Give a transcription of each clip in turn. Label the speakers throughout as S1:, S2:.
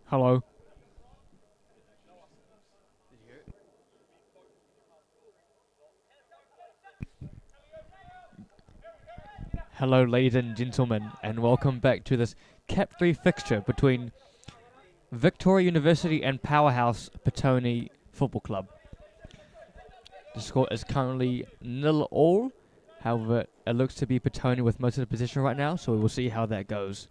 S1: Hello. Hello, ladies and gentlemen, and welcome back to this Cap 3 fixture between Victoria University and powerhouse Petone Football Club. The score is currently 0-all. However, it looks to be Petone with most of the position right now, so we will see how that goes.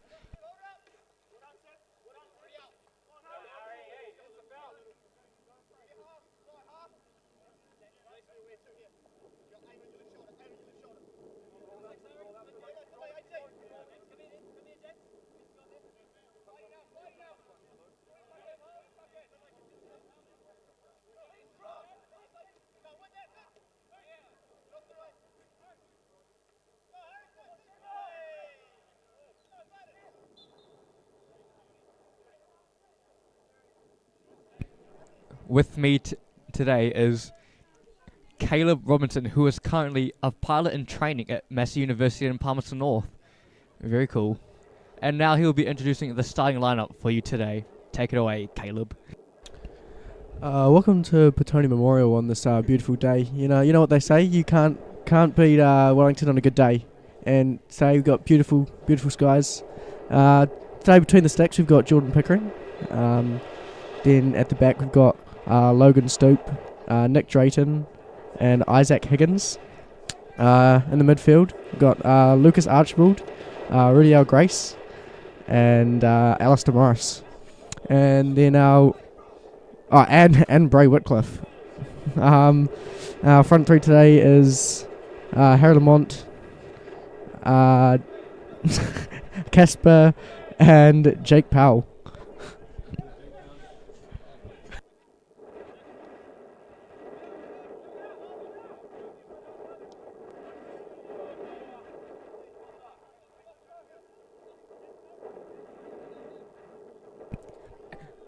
S1: With me today is Caleb Robinson, who is currently a pilot in training at Massey University in Palmerston North. Very cool. And now he will be introducing the starting lineup for you today. Take it away, Caleb.
S2: Welcome to Petone Memorial on this beautiful day. You know what they say. You can't beat Wellington on a good day. And today we've got beautiful skies. Today between the sticks we've got Jordan Pickering. Then at the back we've got Logan Stoop, Nick Drayton, and Isaac Higgins. In the midfield we've got Lucas Archibald, Rudiel Grace, and Alistair Morris. And then and Bray Whitcliffe. Our front three today is Harry Lamont, Casper, and Jake Powell.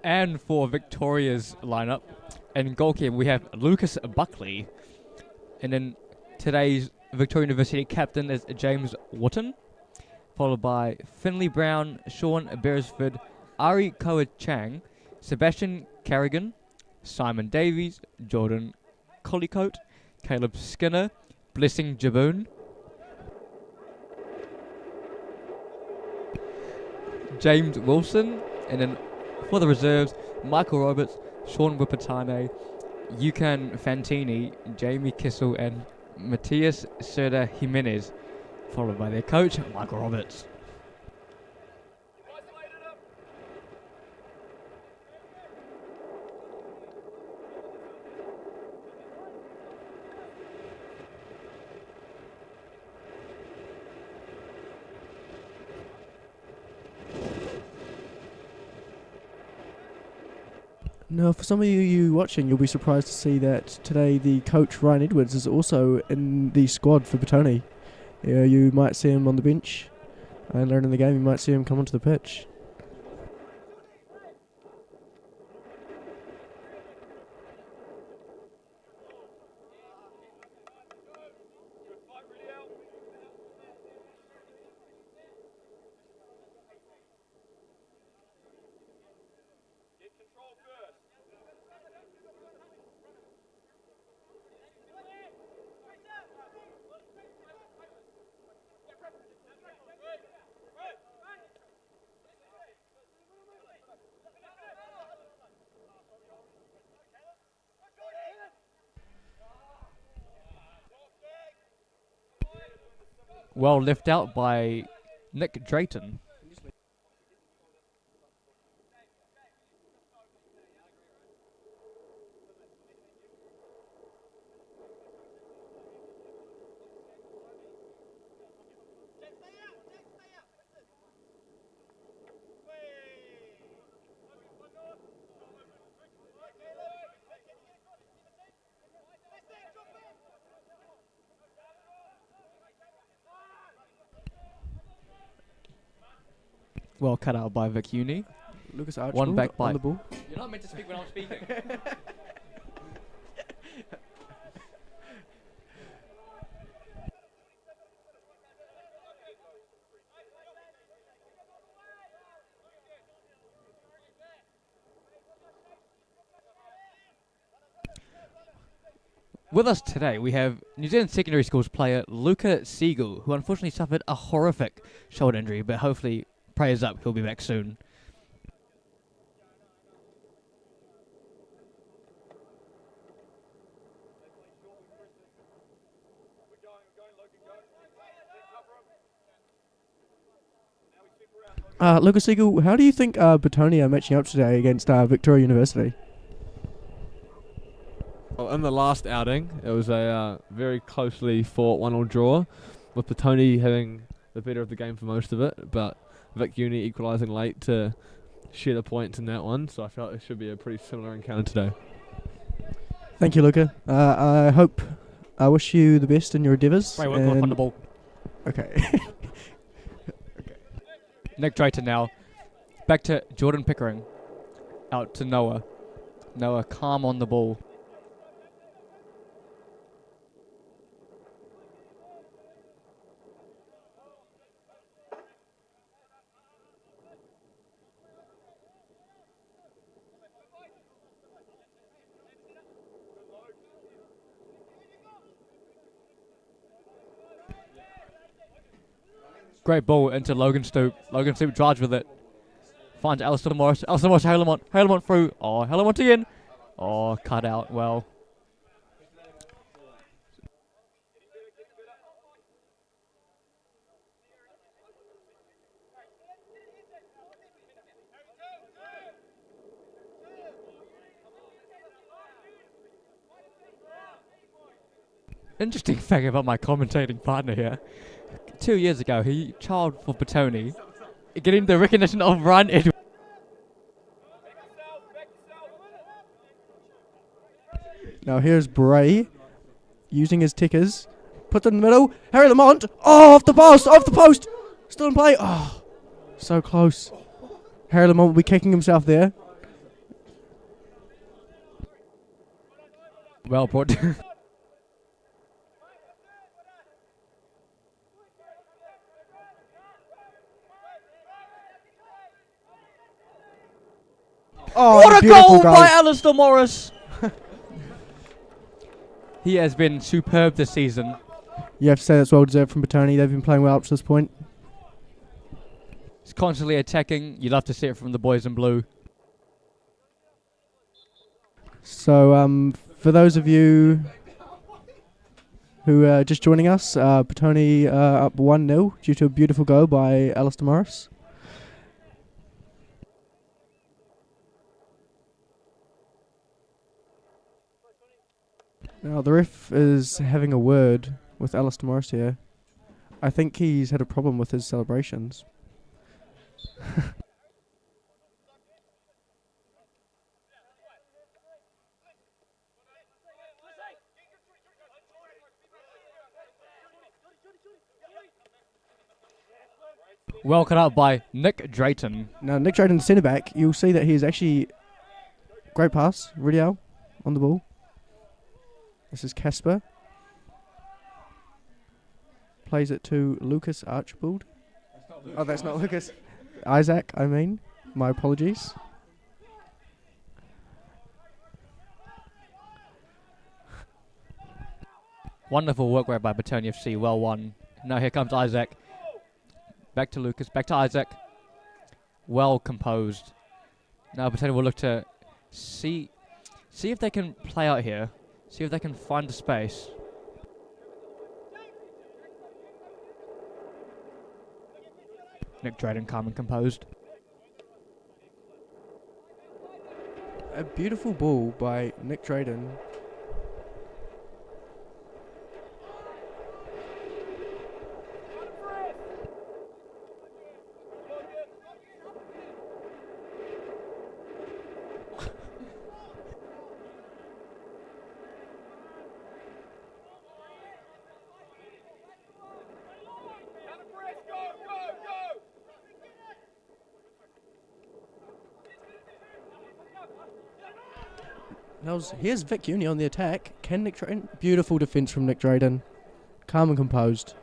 S1: And for Victoria's lineup, in goalkeeper we have Lucas Buckley. And then today's Victoria University captain is James Wotton, followed by Finley Brown, Sean Beresford, Ari Koa-Chang, Sebastian Carrigan, Simon Davies, Jordan Collicoat, Caleb Skinner, Blessing Jaboon, James Wilson, and then for the reserves, Michael Roberts, Sean Wipatane, Yukan Fantini, Jamie Kissel, and Matias Serda Jimenez, followed by their coach, Michael Roberts.
S2: Now, for some of you watching, you'll be surprised to see that today the coach, Ryan Edwards, is also in the squad for Petone. You might see him on the bench, and later in the game you might see him come onto the pitch.
S1: Well left out by Nick Drayton. Well cut out by Vic Uni.
S2: Lucas Archibald
S1: One back
S2: on
S1: by
S2: the ball.
S1: You're not meant to speak when I'm speaking. With us today, we have New Zealand Secondary Schools player Luca Siegel, who unfortunately suffered a horrific shoulder injury, but hopefully, prayers up, he'll be back soon.
S2: Lucas Siegel, how do you think Petone are matching up today against Victoria University?
S3: Well, in the last outing, it was a very closely fought 1-1 draw, with Petone having the better of the game for most of it, but Vic Uni equalising late to share the points in that one, so I felt it should be a pretty similar encounter today.
S2: Thank you, Luca. I wish you the best in your endeavours.
S1: Great work on the ball.
S2: Okay.
S1: Nick Drayton now. Back to Jordan Pickering. Out to Noah. Noah calm on the ball. Great ball into Logan Stoop. Logan Stoop drives with it. Finds Alistair Morris. Alistair Morris, Halemont. Halemont through. Oh, Halemont again. Oh, cut out well. Interesting fact about my commentating partner here. 2 years ago, he trialled for Petone, getting the recognition of Ryan Edwards.
S2: Now here's Bray, using his tickers. Put it in the middle. Harry Lamont. Oh, off the post. Still in play. Oh, so close. Harry Lamont will be kicking himself there.
S1: Well put.
S2: Oh,
S1: what a
S2: beautiful
S1: goal by Alistair Morris! He has been superb this season.
S2: You have to say that's well deserved from Petone. They've been playing well up to this point.
S1: He's constantly attacking. You love to see it from the boys in blue.
S2: So, for those of you who are just joining us, Petone up 1-0 due to a beautiful goal by Alistair Morris. Now, the ref is having a word with Alistair Morris here. I think he's had a problem with his celebrations.
S1: Well cut out by Nick Drayton.
S2: Now, Nick Drayton, centre back, you'll see that he is actually great pass. Ridial on the ball. This is Casper. Plays it to Lucas Archibald. Oh, that's not Lucas. Isaac, I mean. My apologies.
S1: Wonderful work rate by Petone FC. Well won. Now here comes Isaac. Back to Lucas. Back to Isaac. Well composed. Now Petone will look to see if they can play out here. See if they can find the space. Nick Drayton calm and composed.
S2: A beautiful ball by Nick Drayton. Here's Vic Uni on the attack. Can Nick Drayton? Beautiful defence from Nick Drayton. Calm and composed.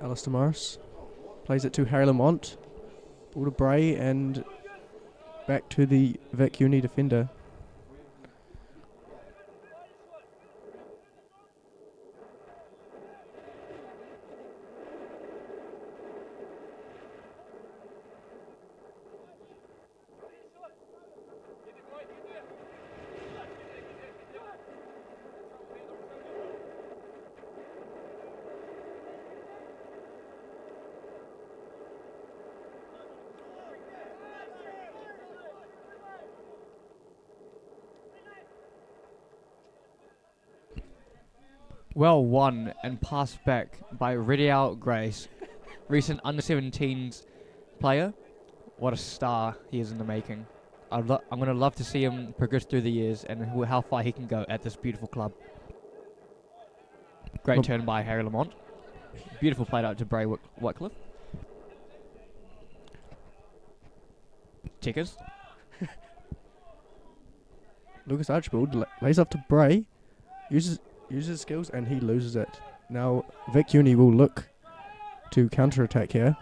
S2: Alistair Morris plays it to Harry Lamont. Ball to Bray and back to the Vic Uni defender.
S1: Well won and passed back by Ridial Grace, recent under-17s player. What a star he is in the making. I'm going to love to see him progress through the years and how far he can go at this beautiful club. Great turn by Harry Lamont. Beautiful played out to Bray Whitcliffe. Checkers.
S2: Lucas Archibald lays up to Bray, uses his skills, and he loses it. Now Vic Uni will look to counter-attack here.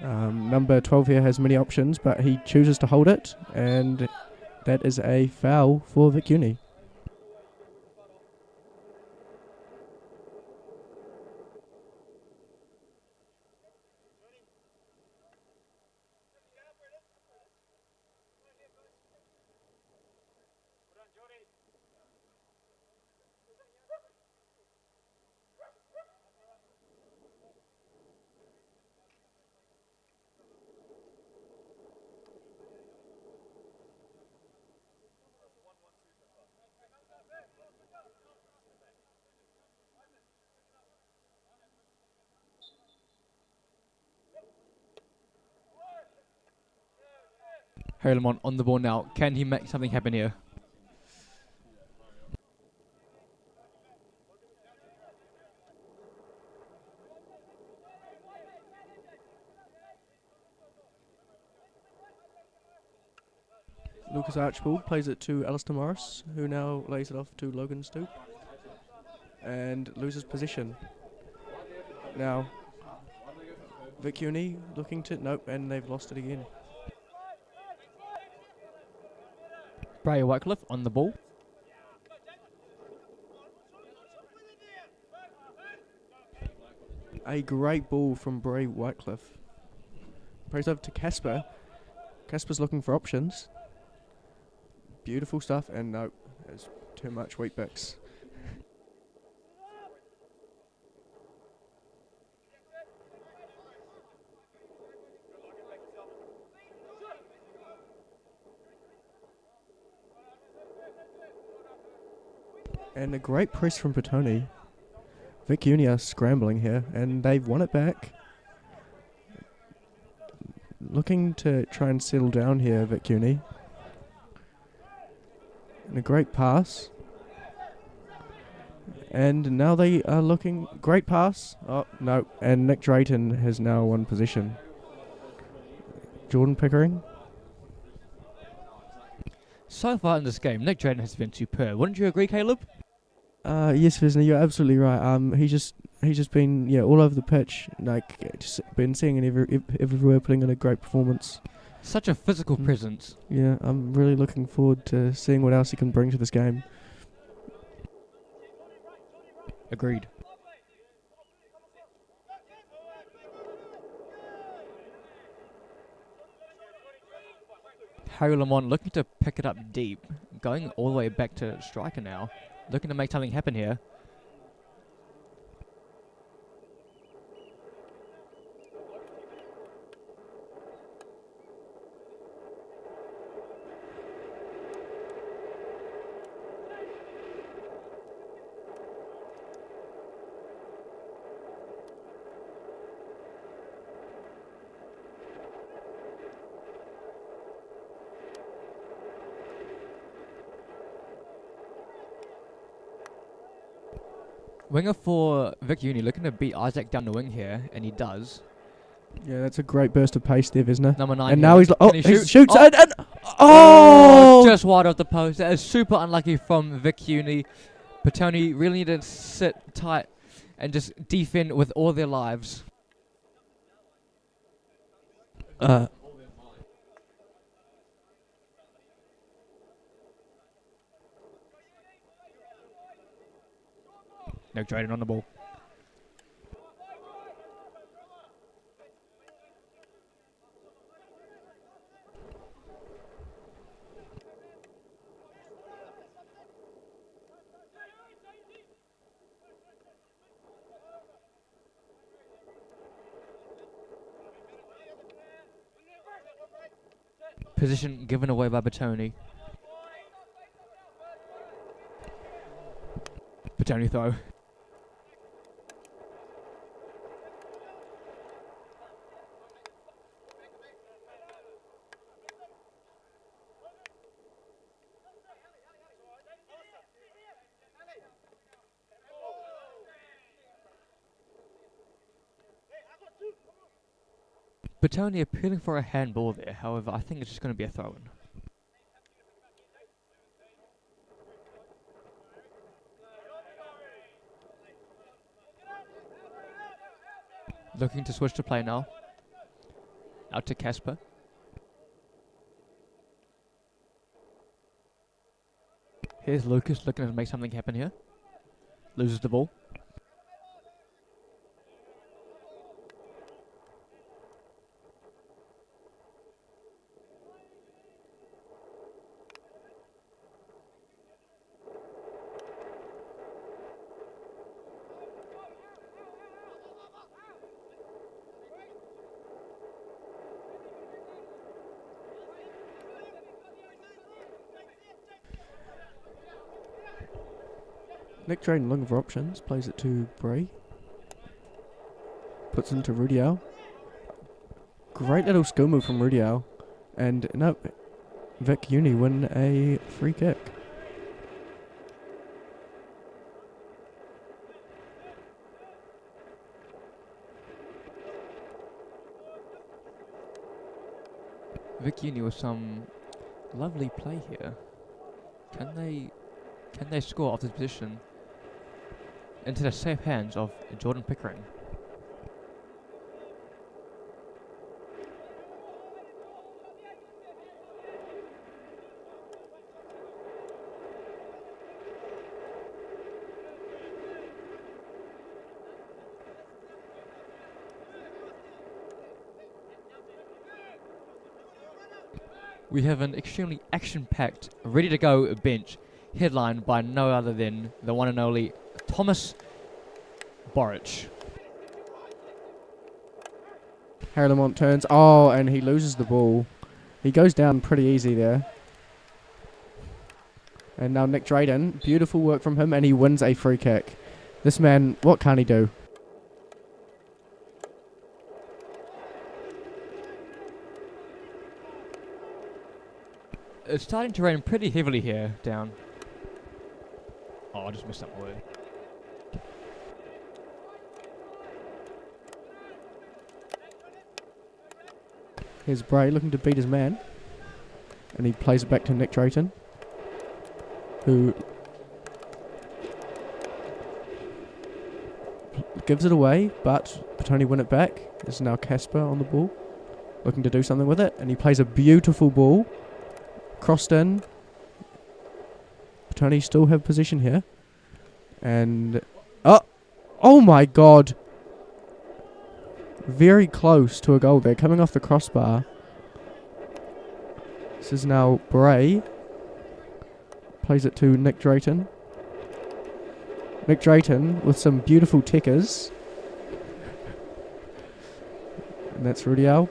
S2: Number 12 here has many options, but he chooses to hold it, and that is a foul for Vic Uni.
S1: Harry Lamont on the ball now. Can he make something happen here?
S2: Lucas Archibald plays it to Alistair Morris, who now lays it off to Logan Stoop and loses position. Now Vic Uni looking to nope, and they've lost it again.
S1: Bray Whitcliffe on the ball.
S2: A great ball from Bray Whitcliffe. Plays over to Casper. Casper's looking for options. Beautiful stuff, and nope, there's too much wheat bix. And a great press from Petone. Vic Uni are scrambling here, and they've won it back. Looking to try and settle down here, Vic Uni. And a great pass. And now they are looking... Great pass. Oh, no. And Nick Drayton has now won position. Jordan Pickering.
S1: So far in this game, Nick Drayton has been superb. Wouldn't you agree, Caleb?
S2: Yes, Visner, you're absolutely right. He's just been all over the pitch, like just been seeing it everywhere, putting in a great performance.
S1: Such a physical presence.
S2: Yeah, I'm really looking forward to seeing what else he can bring to this game.
S1: Agreed. Harry Lamont looking to pick it up deep, going all the way back to striker now, looking to make something happen here. Winger for Vic Uni looking to beat Isaac down the wing here, and he does.
S2: Yeah, that's a great burst of pace there, Visner.
S1: Number 9.
S2: And now he's
S1: he
S2: shoots
S1: oh.
S2: and oh!
S1: Just wide off the post. That is super unlucky from Vic Uni. Petone really needed to sit tight and just defend with all their lives. No trading on the ball. Position given away by Petone. Petone throw. Petone appealing for a handball there, however, I think it's just going to be a throw-in. Looking to switch to play now. Out to Casper. Here's Lucas looking to make something happen here. Loses the ball.
S2: Nick Drayden looking for options, plays it to Bray. Puts it into Rudial. Great little skill move from Rudial. And no, Vic Uni win a free kick.
S1: Vic Uni with some lovely play here. Can they score off this position into the safe hands of Jordan Pickering? We have an extremely action-packed, ready-to-go bench, headlined by no other than the one and only Thomas Boric.
S2: Harry Lamont turns. Oh, and he loses the ball. He goes down pretty easy there. And now Nick Drayden. Beautiful work from him, and he wins a free kick. This man, what can he do?
S1: It's starting to rain pretty heavily here, down. Oh, I just missed that word.
S2: Here's Bray looking to beat his man. And he plays it back to Nick Drayton, who gives it away, but Petone win it back. This is now Casper on the ball, looking to do something with it, and he plays a beautiful ball. Crossed in. Petone still have position here. And oh my god. Very close to a goal there, coming off the crossbar. This is now Bray. Plays it to Nick Drayton. Nick Drayton with some beautiful tickers. And that's Rudial.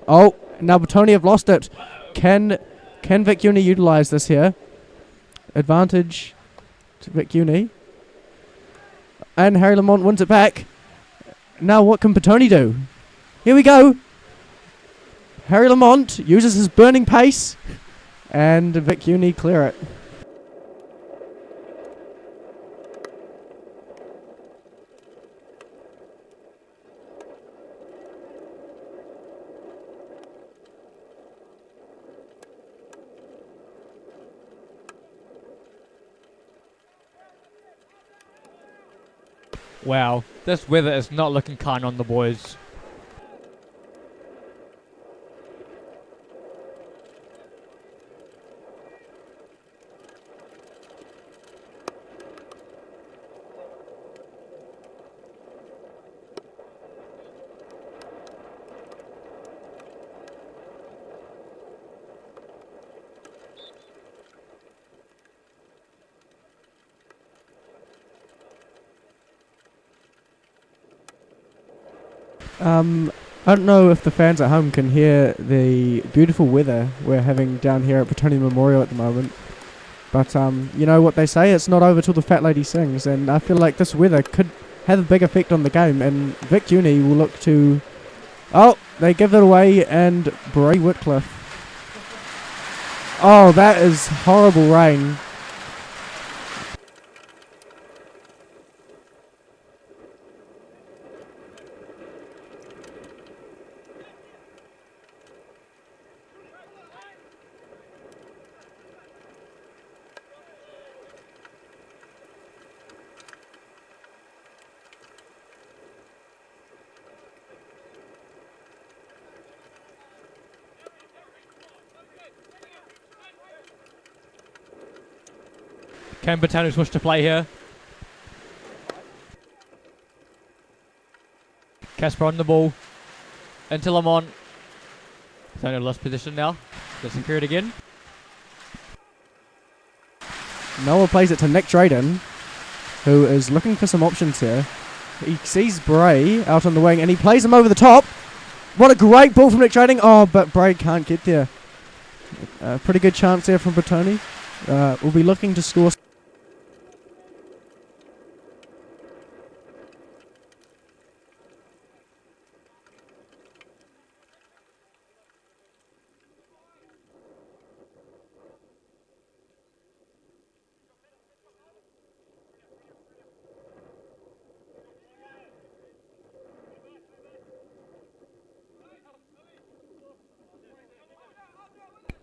S2: Oh, now Petone have lost it. Can Vic Uni utilise this here? Advantage to Vic Uni. And Harry Lamont wins it back. Now what can Petone do? Here we go. Harry Lamont uses his burning pace. And Vic Uni clear it.
S1: Wow, this weather is not looking kind on the boys.
S2: I don't know if the fans at home can hear the beautiful weather we're having down here at Petone Memorial at the moment. But you know what they say, it's not over till the fat lady sings, and I feel like this weather could have a big effect on the game, and Vic Uni will look to... Oh, they give it away, and Bray Whitcliffe. Oh, that is horrible rain.
S1: Can Petone switch to play here? Casper on the ball. Into Lamont. Petone lost position now. They secure it again.
S2: Noah plays it to Nick Drayden, who is looking for some options here. He sees Bray out on the wing, and he plays him over the top. What a great ball from Nick Drayden. Oh, but Bray can't get there. Pretty good chance there from Petone. We'll be looking to score.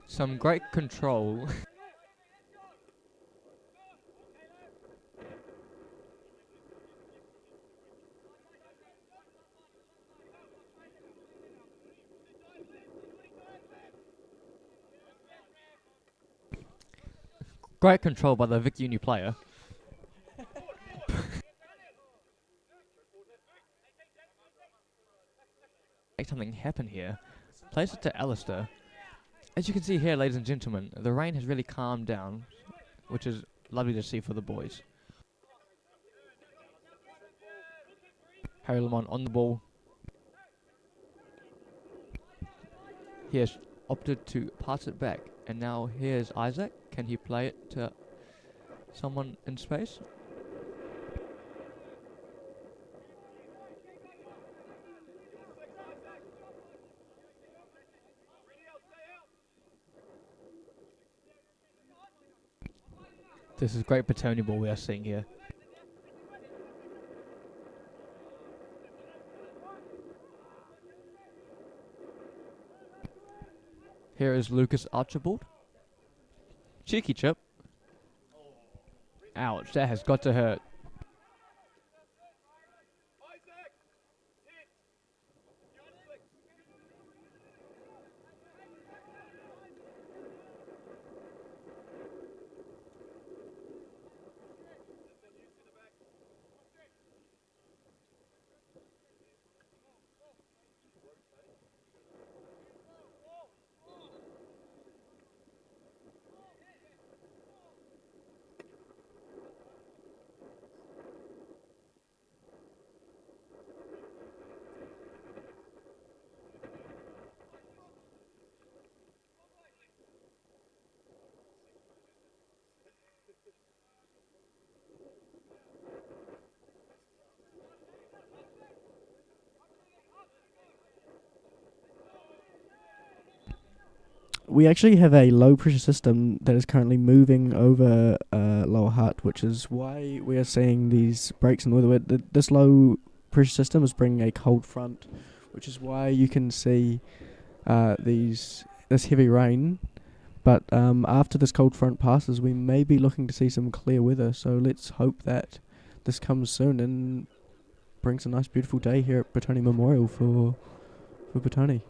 S1: Some great control. Great control by the Vic Uni player. Make something happen here. Place it to Alistair. As you can see here, ladies and gentlemen, the rain has really calmed down, which is lovely to see for the boys. Harry Lamont on the ball. He has opted to pass it back, and now here's Isaac. Can he play it to someone in space? This is great Petone ball we are seeing here. Here is Lucas Archibald. Cheeky chip. Ouch, that has got to hurt.
S2: We actually have a low pressure system that is currently moving over Lower Hutt, which is why we are seeing these breaks in the weather. This low pressure system is bringing a cold front, which is why you can see this heavy rain. But after this cold front passes, we may be looking to see some clear weather. So let's hope that this comes soon. And brings a nice, beautiful day here at Petone Memorial for Petone.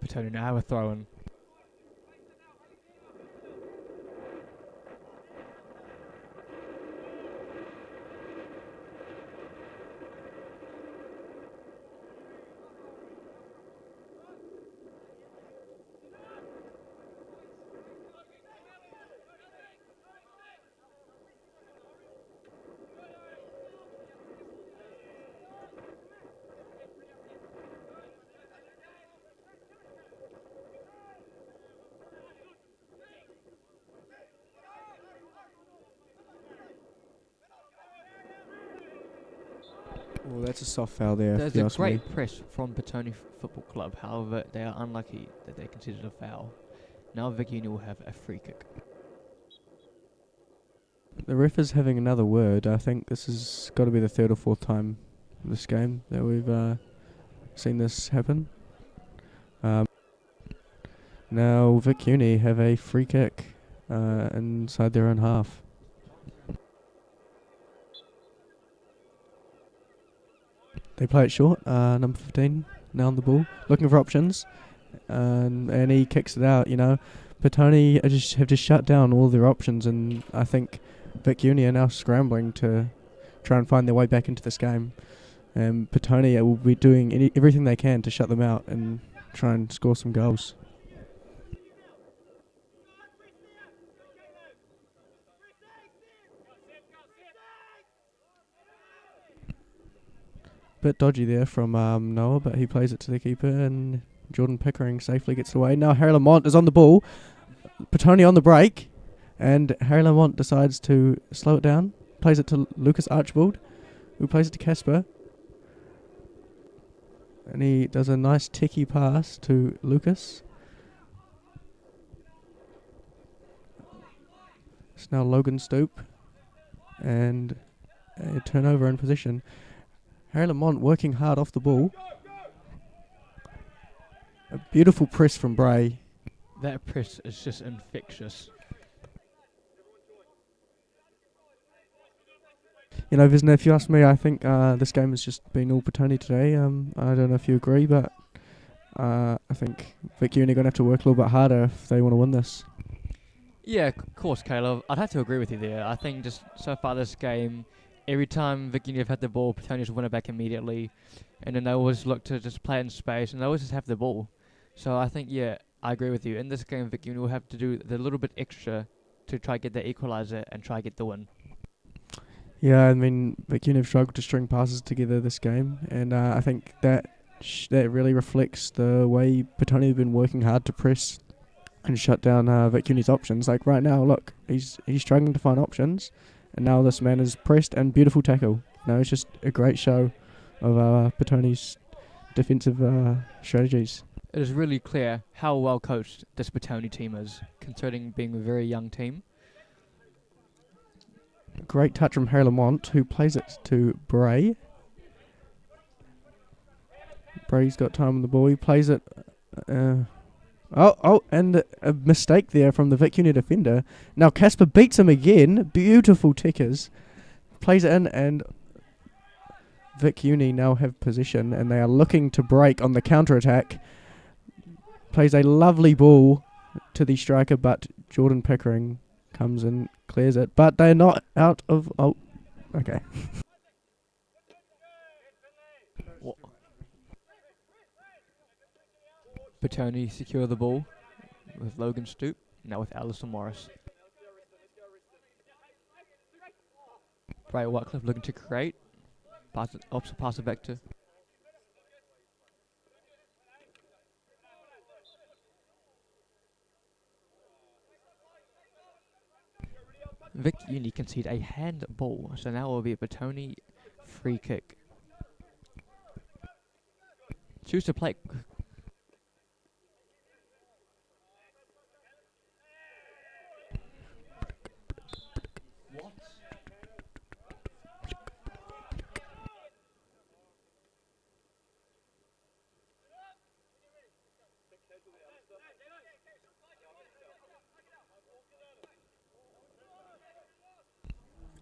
S1: Petone now have a throw in.
S2: Oh, that's a soft foul there.
S1: There's
S2: if you
S1: a
S2: ask
S1: great
S2: me.
S1: press from Petone Football Club. However, they are unlucky that they considered a foul. Now Vic Uni will have a free kick.
S2: The ref is having another word. I think this has got to be the third or fourth time this game that we've seen this happen. Now Vic Uni have a free kick inside their own half. They play it short. Number 15 now on the ball, looking for options, and he kicks it out. You know, Petone have just shut down all their options, and I think Vic Uni are now scrambling to try and find their way back into this game. And Petone will be doing everything they can to shut them out and try and score some goals. Bit dodgy there from Noah, but he plays it to the keeper, and Jordan Pickering safely gets away. Now Harry Lamont is on the ball. Petone on the break, and Harry Lamont decides to slow it down. Plays it to Lucas Archibald, who plays it to Casper. And he does a nice ticky pass to Lucas. It's now Logan Stoop, and a turnover in position. Harry Lamont working hard off the ball. A beautiful press from Bray.
S1: That press is just infectious.
S2: You know, Visna, if you ask me, I think this game has just been all Petone today. I don't know if you agree, but I think Vic Uni are going to have to work a little bit harder if they want to win this.
S1: Yeah, of course, Caleb. I'd have to agree with you there. I think just so far this game, every time Vic Uni have had the ball, Petone just win it back immediately. And then they always look to just play it in space, and they always just have the ball. So I think, yeah, I agree with you. In this game, Vic Uni will have to do the little bit extra to try get the equaliser and try get the win.
S2: Yeah, I mean, Vic Uni have struggled to string passes together this game, and I think that really reflects the way Petone have been working hard to press and shut down Vic Uni's options. Like right now, look, he's struggling to find options, and now this man is pressed and beautiful tackle. No, it's just a great show of Petone's defensive strategies.
S1: It is really clear how well coached this Petone team is, considering being a very young team.
S2: Great touch from Harry Lamont, who plays it to Bray. Bray's got time on the ball. He plays it. And a mistake there from the Vic Uni defender. Now Casper beats him again. Beautiful tickers. Plays it in, and Vic Uni now have possession, and they are looking to break on the counter-attack. Plays a lovely ball to the striker, but Jordan Pickering comes and clears it. But they're not out of... Oh, okay.
S1: Petone secure the ball with Logan Stoop, now with Alison Morris. Bray Whitecliffe looking to create. Pass it back to... Vic Uni concede a handball, so now it will be a Petone free kick. Choose to play...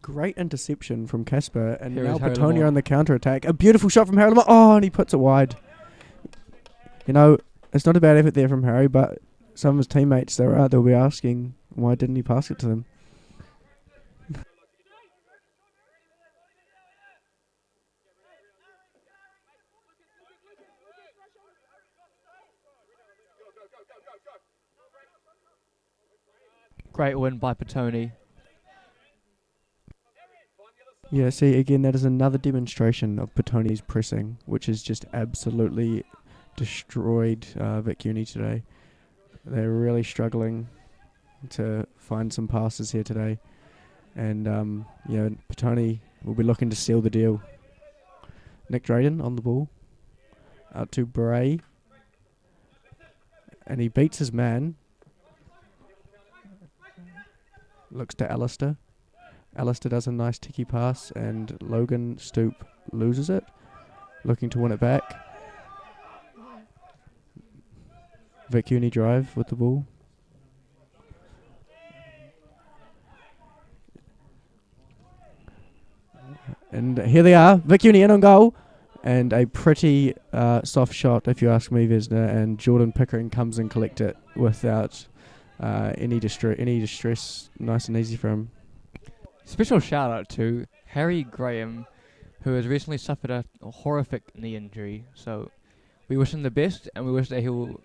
S2: Great interception from Casper, and
S1: Here
S2: now
S1: is Harry
S2: Petone
S1: Lamont.
S2: on the counter-attack. A beautiful shot from Harry Lamont. Oh, and he puts it wide. You know, it's not a bad effort there from Harry, but some of his teammates they'll be asking why didn't he pass it to them.
S1: Great win by Petone.
S2: Yeah, see, again, that is another demonstration of Petone's pressing, which has just absolutely destroyed Vic Uni today. They're really struggling to find some passes here today. And, Petone will be looking to seal the deal. Nick Drayden on the ball. Out to Bray. And he beats his man. Looks to Alistair. Alistair does a nice ticky pass, and Logan Stoop loses it, looking to win it back. Vic Uni drive with the ball. And here they are, Vic Uni in on goal, and a pretty soft shot, if you ask me, Vesna, and Jordan Pickering comes and collect it without any distress, nice and easy for him.
S1: Special shout out to Harry Graham, who has recently suffered a horrific knee injury. So we wish him the best, and we wish that he will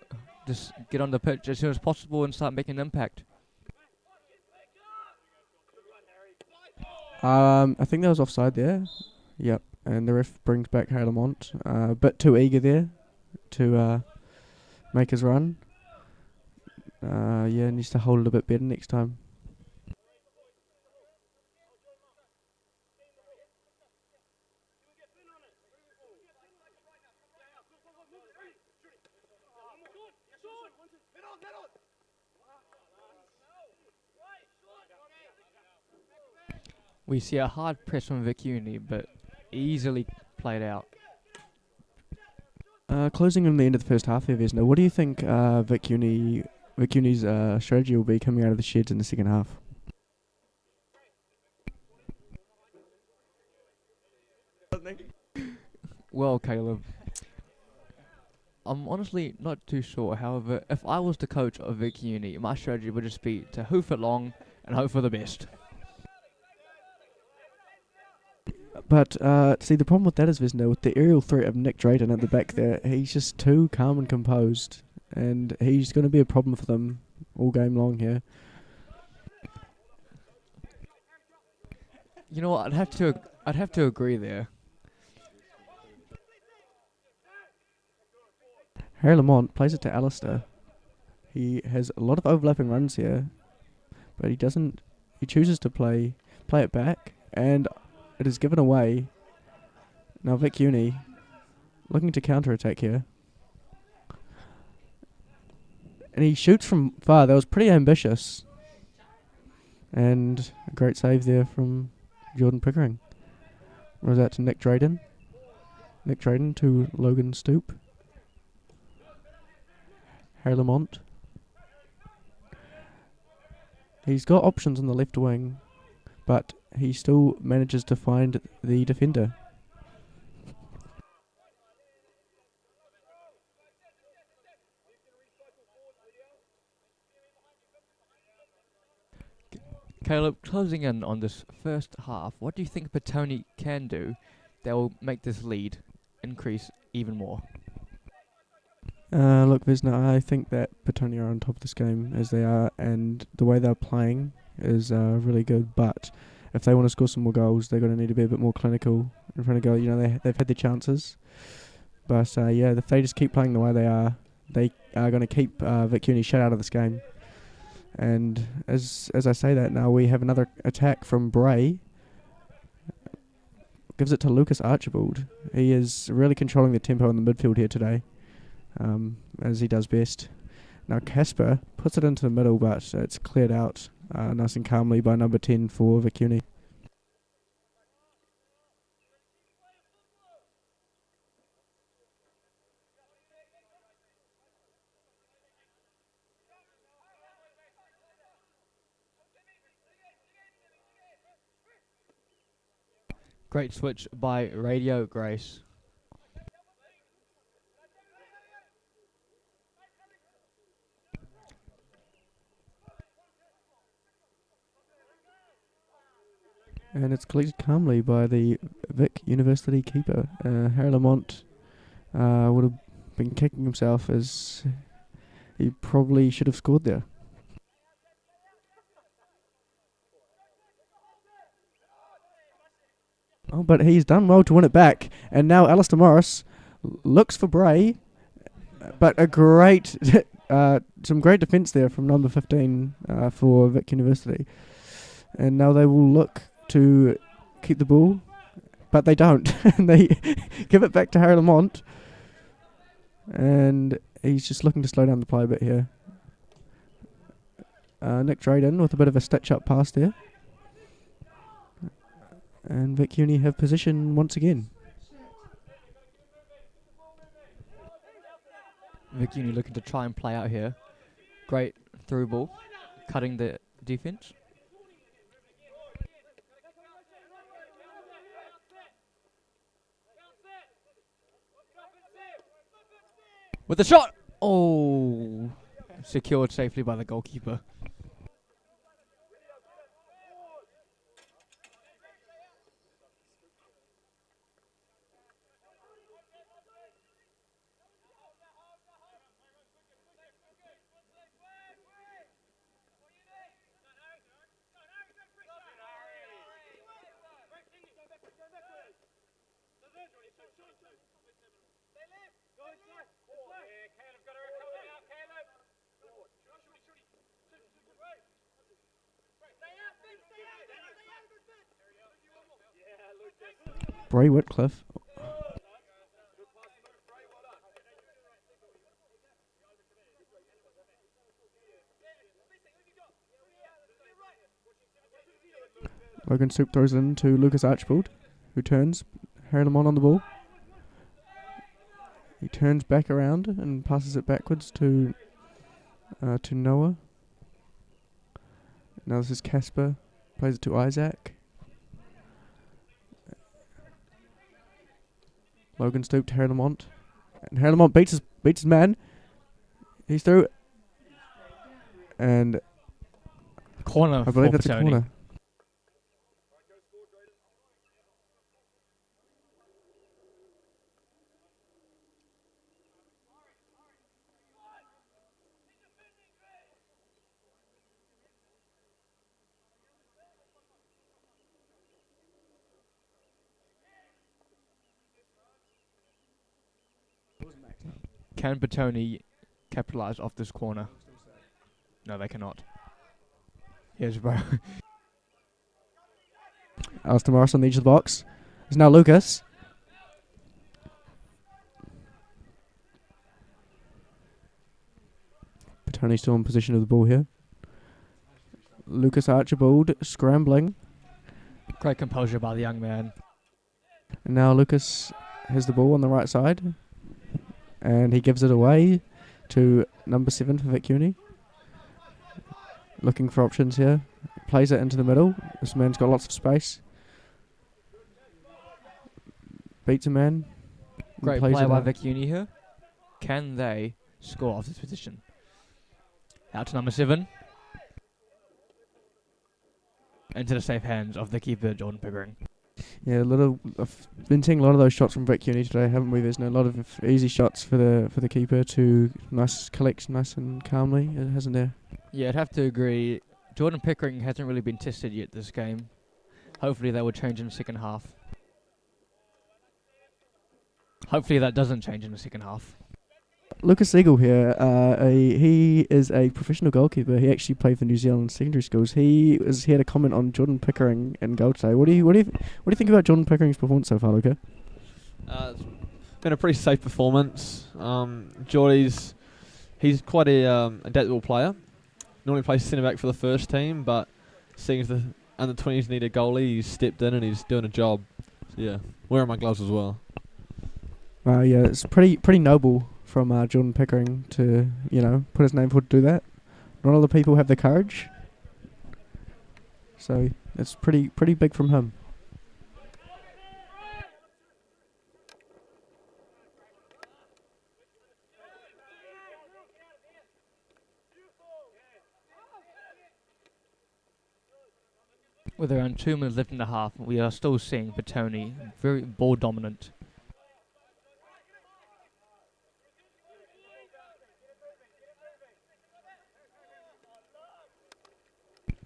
S1: just get on the pitch as soon as possible and start making an impact.
S2: I think that was offside there. Yep, and the ref brings back Harry Lamont. A bit too eager there to make his run. Needs to hold it a bit better next time.
S1: We see a hard press from Vic Uni, but easily played out.
S2: Closing in the end of the first half here, Vesna, what do you think Vic Uni's strategy will be coming out of the sheds in the second half?
S1: Well, Caleb, I'm honestly not too sure. However, if I was the coach of Vic Uni, my strategy would just be to hoof it long and hope for the best.
S2: But, see, the problem with that is, Vesna, with the aerial threat of Nick Drayton at the back there, he's just too calm and composed, and he's going to be a problem for them all game long here.
S1: You know what? I'd have to agree there.
S2: Harry Lamont plays it to Alistair. He has a lot of overlapping runs here, but he chooses to play it back, and it is given away. Now Vic Uni looking to counter-attack here. And he shoots from far. That was pretty ambitious. And a great save there from Jordan Pickering. Or was that to Nick Drayden? Nick Drayden to Logan Stoop. Harry Lamont. He's got options on the left wing, but he still manages to find the defender.
S1: Caleb, closing in on this first half, what do you think Petone can do that will make this lead increase even more?
S2: Look, Vesna, I think that Petone are on top of this game as they are, and the way they're playing is really good, but if they want to score some more goals, they're going to need to be a bit more clinical in front of goal. You know, they've had their chances. But, if they just keep playing the way they are going to keep Vic Uni shut out of this game. And as I say that, now we have another attack from Bray. Gives it to Lucas Archibald. He is really controlling the tempo in the midfield here today, as he does best. Now Casper puts it into the middle, but it's cleared out nice and calmly by number 10 for Vic Uni.
S1: Great switch by Radio Grace.
S2: And it's collected calmly by the Vic University keeper. Harry Lamont would have been kicking himself as he probably should have scored there. Oh, but he's done well to win it back. And now Alistair Morris looks for Bray, but a great, some great defence there from number 15 for Vic University. And now they will look to keep the ball, but they don't. And they give it back to Harry Lamont. And he's just looking to slow down the play a bit here. Nick Drayden with a bit of a stitch-up pass there. And Vic Uni have position once again.
S1: Vic Uni looking to try and play out here. Great through ball, cutting the defense. With the shot! Oh! Secured safely by the goalkeeper.
S2: Bray Whitcliffe. Logan Soup throws it in to Lucas Archibald, who turns. Harry Lamont on the ball. He turns back around and passes it backwards to Noah. Now this is Casper. Plays it to Isaac. Logan Stoop to Harry Lamont. And Harry Lamont beats his man. He's through. And
S1: Corner.
S2: I believe that's
S1: Petone.
S2: a corner.
S1: Can Petone capitalise off this corner? No, they cannot. Here's bro.
S2: Alistair Morris on the edge of the box. There's now Lucas. Petone still in position of the ball here. Lucas Archibald scrambling.
S1: Great composure by the young man.
S2: And now Lucas has the ball on the right side. And he gives it away to number 7 for Vic Uni. Looking for options here. Plays it into the middle. This man's got lots of space. Beats a man.
S1: Great
S2: plays
S1: play
S2: it
S1: by
S2: out.
S1: Vic Uni here. Can they score off this position? Out to number 7. Into the safe hands of the keeper, Jordan Pickering.
S2: Yeah, I've been seeing a lot of those shots from Vic Uni today, haven't we? There's a lot of easy shots for the keeper to collect nice and calmly, hasn't there?
S1: Yeah, I'd have to agree. Jordan Pickering hasn't really been tested yet this game. Hopefully that will change in the second half. Hopefully that doesn't change in the second half.
S2: Lucas Eagle here, he is a professional goalkeeper. He actually played for New Zealand secondary schools. He had a comment on Jordan Pickering in goal today. What do you think about Jordan Pickering's performance so far, Luca?
S3: It's been a pretty safe performance. Geordie's he's quite a adaptable player. Normally plays centre back for the first team, but seeing as the under 20s need a goalie, he's stepped in and he's doing a job. So yeah, wearing my gloves as well.
S2: Yeah, it's pretty noble from Jordan Pickering to put his name forward to do that. Not all the people have the courage, so it's pretty big from him.
S1: With around 2 minutes left in the half, we are still seeing Petone very ball dominant.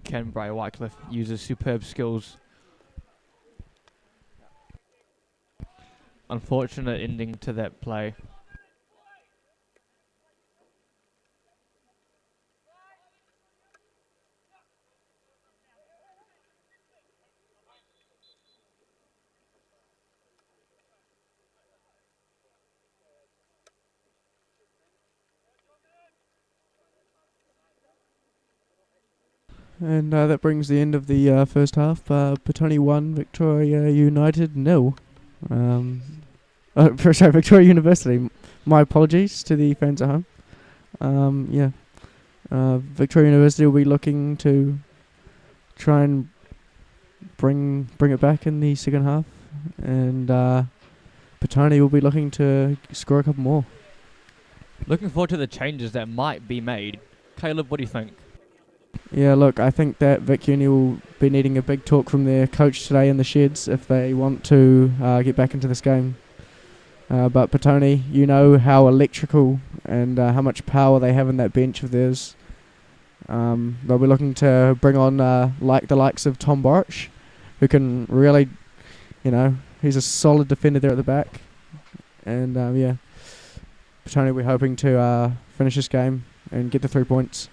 S1: Ken Bray-Wycliffe uses superb skills. Unfortunate ending to that play.
S2: And that brings the end of the first half. Petone 1, Victoria United 0. Sorry, Victoria University. My apologies to the fans at home. Victoria University will be looking to try and bring it back in the second half, and Petone will be looking to score a couple more.
S1: Looking forward to the changes that might be made. Caleb, what do you think?
S2: Yeah, look, I think that Vic Uni will be needing a big talk from their coach today in the sheds if they want to get back into this game. But Petone, you know how electrical and how much power they have in that bench of theirs. They'll be looking to bring on like the likes of Tom Boric, who can really, he's a solid defender there at the back. And Petone, we're hoping to finish this game and get the 3 points.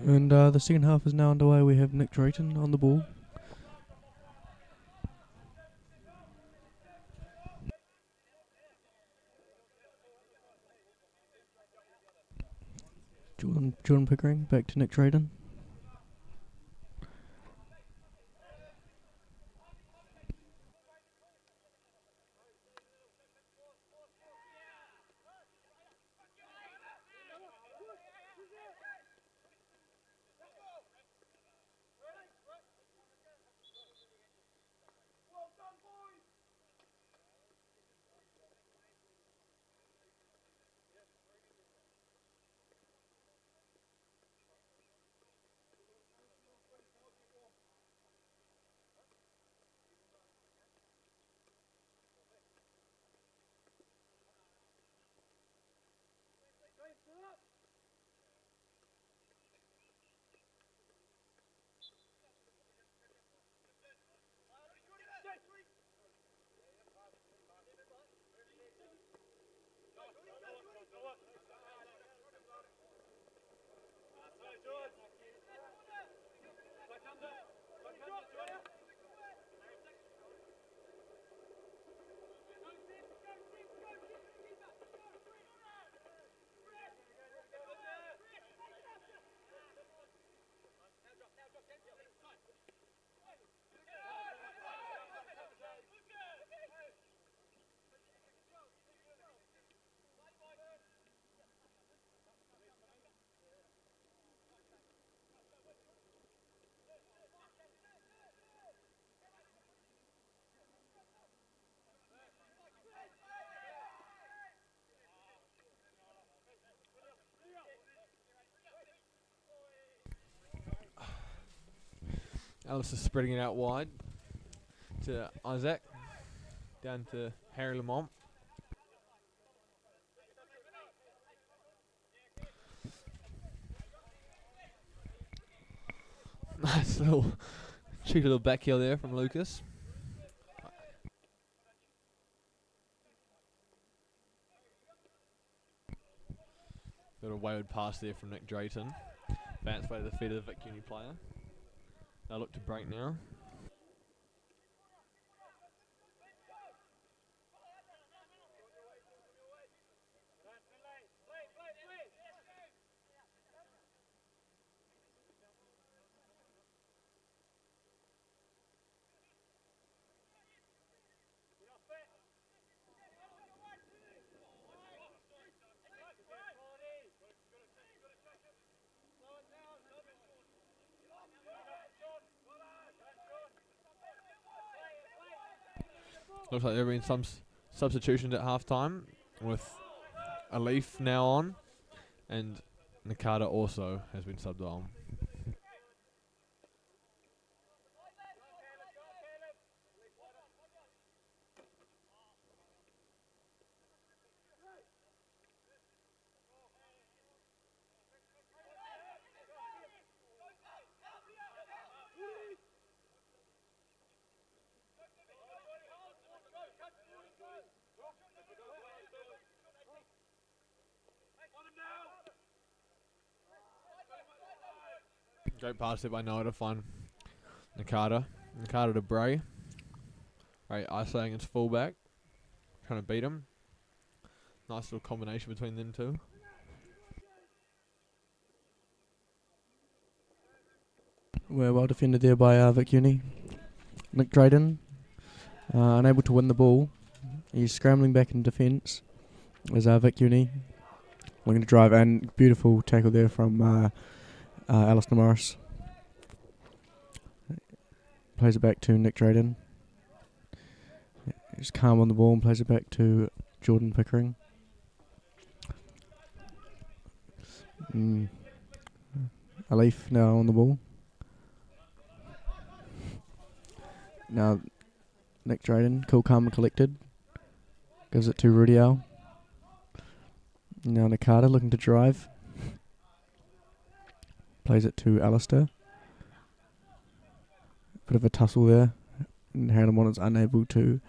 S2: And the second half is now underway. We have Nick Drayton on the ball. Jordan Pickering back to Nick Drayton.
S3: Alice is spreading it out wide to Isaac, down to Harry Lamont. Nice little cheeky little back heel there from Lucas. Got a wayward pass there from Nick Drayton. Bounce by the feet of the Vic Uni player. They'll look to break now. Looks like there have been some substitutions at half time, with Alif now on, and Nakata also has been subbed on. Great pass there by Noah to find Nakata. Nakata to Bray. Bray isolating his fullback, trying to beat him. Nice little combination between them two.
S2: We're well defended there by Vic Uni. Nick Drayton, unable to win the ball. He's scrambling back in defence as Vic Uni looking to drive, and beautiful tackle there from Alistair Morris. Plays it back to Nick Drayton. He's calm on the ball and plays it back to Jordan Pickering. Alif now on the ball. Now Nick Drayton, cool, calm and collected. Gives it to Rudial. Now Nakata looking to drive. Plays it to Alistair. Bit of a tussle there. and Hannah is unable to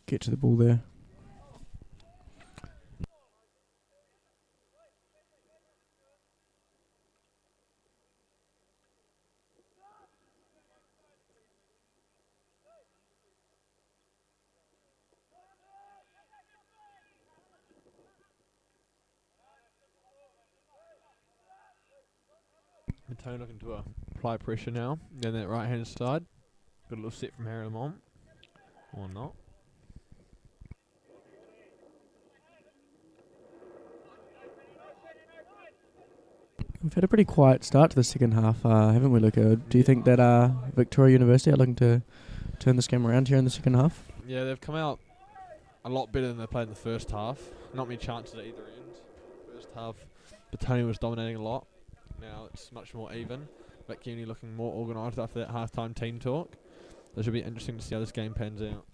S2: get to the ball there.
S3: Petone looking to apply pressure now. Down that right hand side. Got a little set from Harry Lamont. Or not.
S2: We've had a pretty quiet start to the second half, haven't we, Luca? Do you think that Victoria University are looking to turn this game around here in the second half?
S3: Yeah, they've come out a lot better than they played in the first half. Not many chances at either end. First half, Petone was dominating a lot. Now it's much more even. Vic Uni looking more organised after that half-time team talk. It should be interesting to see how this game pans out.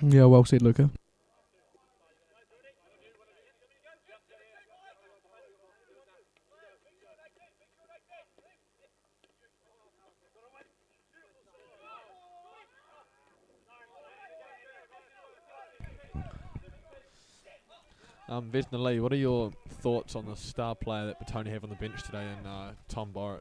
S2: Yeah, well said, Luca.
S3: Vesna Lee, what are your thoughts on the star player that Petone have on the bench today in Tom Borich?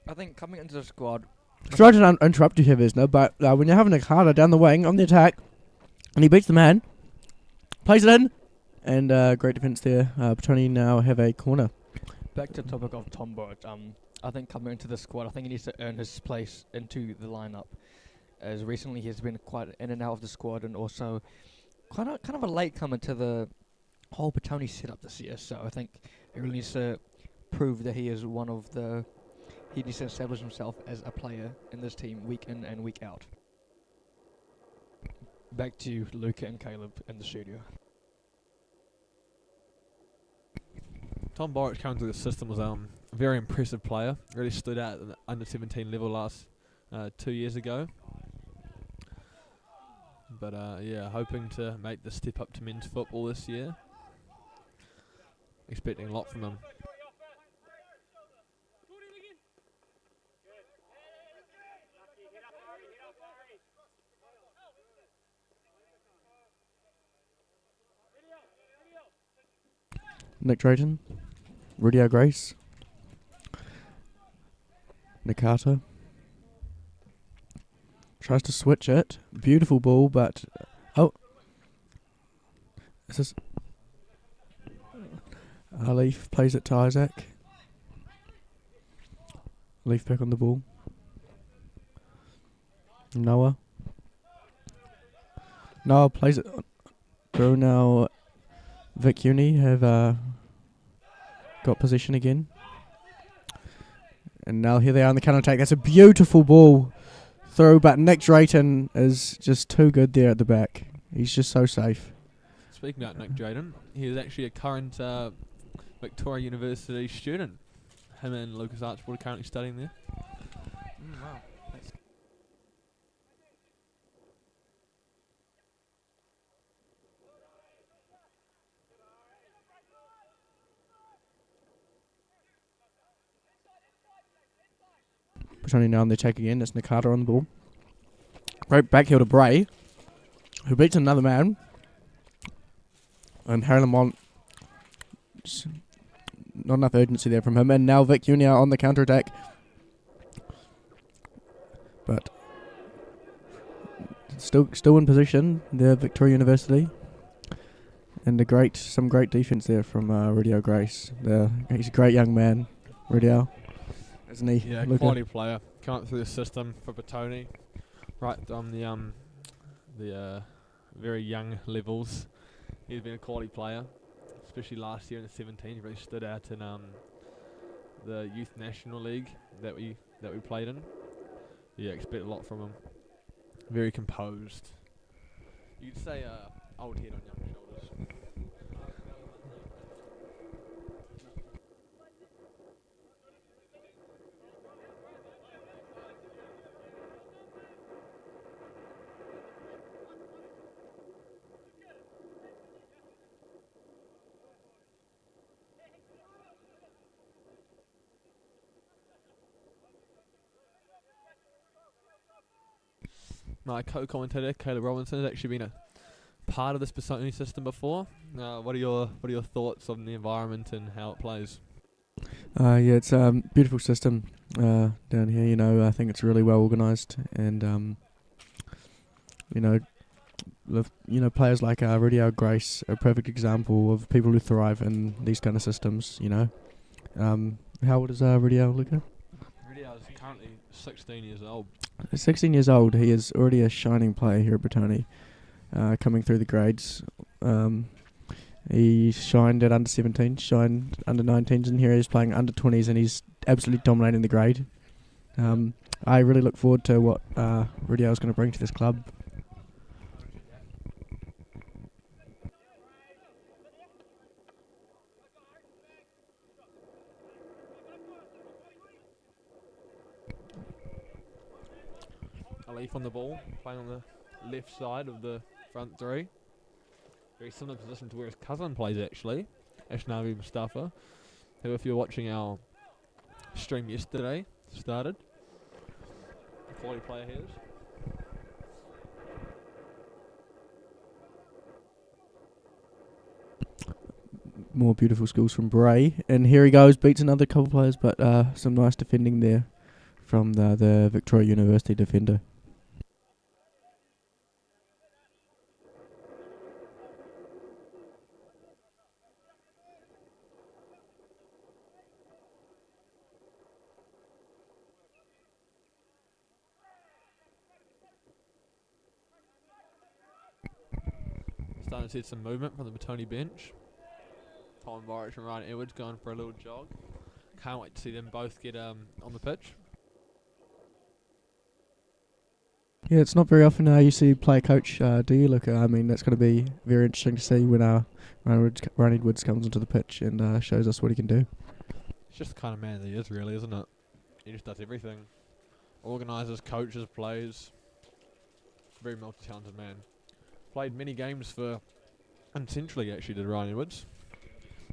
S1: I think coming into the squad,
S2: Sorry to interrupt you here, Vesna, but when you're having a Carter down the wing on the attack, and he beats the man, plays it in, and great defence there. Petone now have a corner.
S1: back to the topic of Tom Borich, I think coming into the squad, I think he needs to earn his place into the lineup. As recently he's been quite in and out of the squad, and also kind of a late comer to the whole Petone setup this year. So I think he really needs to prove that he is one of the. He needs to establish himself as a player in this team week in and week out. Back to Luca and Caleb in the studio.
S3: Tom Borich coming through the system was a very impressive player. Really stood out at the under-17 level last 2 years ago. But yeah, hoping to make the step up to men's football this year. Expecting a lot from him.
S2: Nick Drayton, Rudy Grace, Nakata. Tries to switch it. Beautiful ball, but... Oh. Is this... Leaf plays it to Isaac. Leaf back on the ball. Noah. Noah plays it through now. Vic Uni have got possession again. And now here they are on the counter-attack. That's a beautiful ball through, but Nick Drayton is just too good there at the back. He's just so safe.
S3: Speaking about Nick Drayton, he is actually a current Victoria University student. Him and Lucas Archibald are currently studying there.
S1: Wow. Thanks.
S2: Petone now on the attack again. That's Nakata on the ball. Great back heel to Bray, who beats another man. And Harry Lamont, not enough urgency there from him. And now Vic Uni on the counter attack. But still in position there, Victoria University. And some great defence there from Rudy Grace. He's a great young man, Rudy, isn't he?
S3: Yeah, quality player. Come up through the system for Petone. Right on the very young levels. He's been a quality player, especially last year in the 17. He really stood out in the Youth National League that we played in. Yeah, expect a lot from him. Very composed. You could say old head on young shoulders. My co-commentator, Caleb Robinson, has actually been a part of this Petone system before. What are your thoughts on the environment and how it plays?
S2: Yeah, it's a beautiful system down here. You know, I think it's really well organised, and you know, players like Rudyard Grace are a perfect example of people who thrive in these kind of systems. You know, how old is Rudyard, Luca?
S3: Rudyard is currently 16 years old.
S2: 16 years old. He is already a shining player here at Petone, coming through the grades. He shined at under 17, shined under 19s, and here he's playing under 20s, and he's absolutely dominating the grade. I really look forward to what Rudyard is going to bring to this club.
S3: Alif on the ball, playing on the left side of the front three. Very similar position to where his cousin plays, actually, Ashnavi Mustafa, who, if you were watching our stream yesterday, started. A quality player he is.
S2: More beautiful skills from Bray, and here he goes, beats another couple players, but some nice defending there from the Victoria University defender.
S3: Starting to see some movement from the Petone bench. Tom Borich and Ryan Edwards going for a little jog. Can't wait to see them both get on the pitch.
S2: Yeah, it's not very often you see player coach, do you, Luca? I mean, that's going to be very interesting to see when Ryan Edwards comes onto the pitch and shows us what he can do.
S3: It's just the kind of man that he is, really, isn't it? He just does everything. Organises, coaches, plays. Very multi-talented man. Played many games for Centrally, actually, did Ryan Edwards.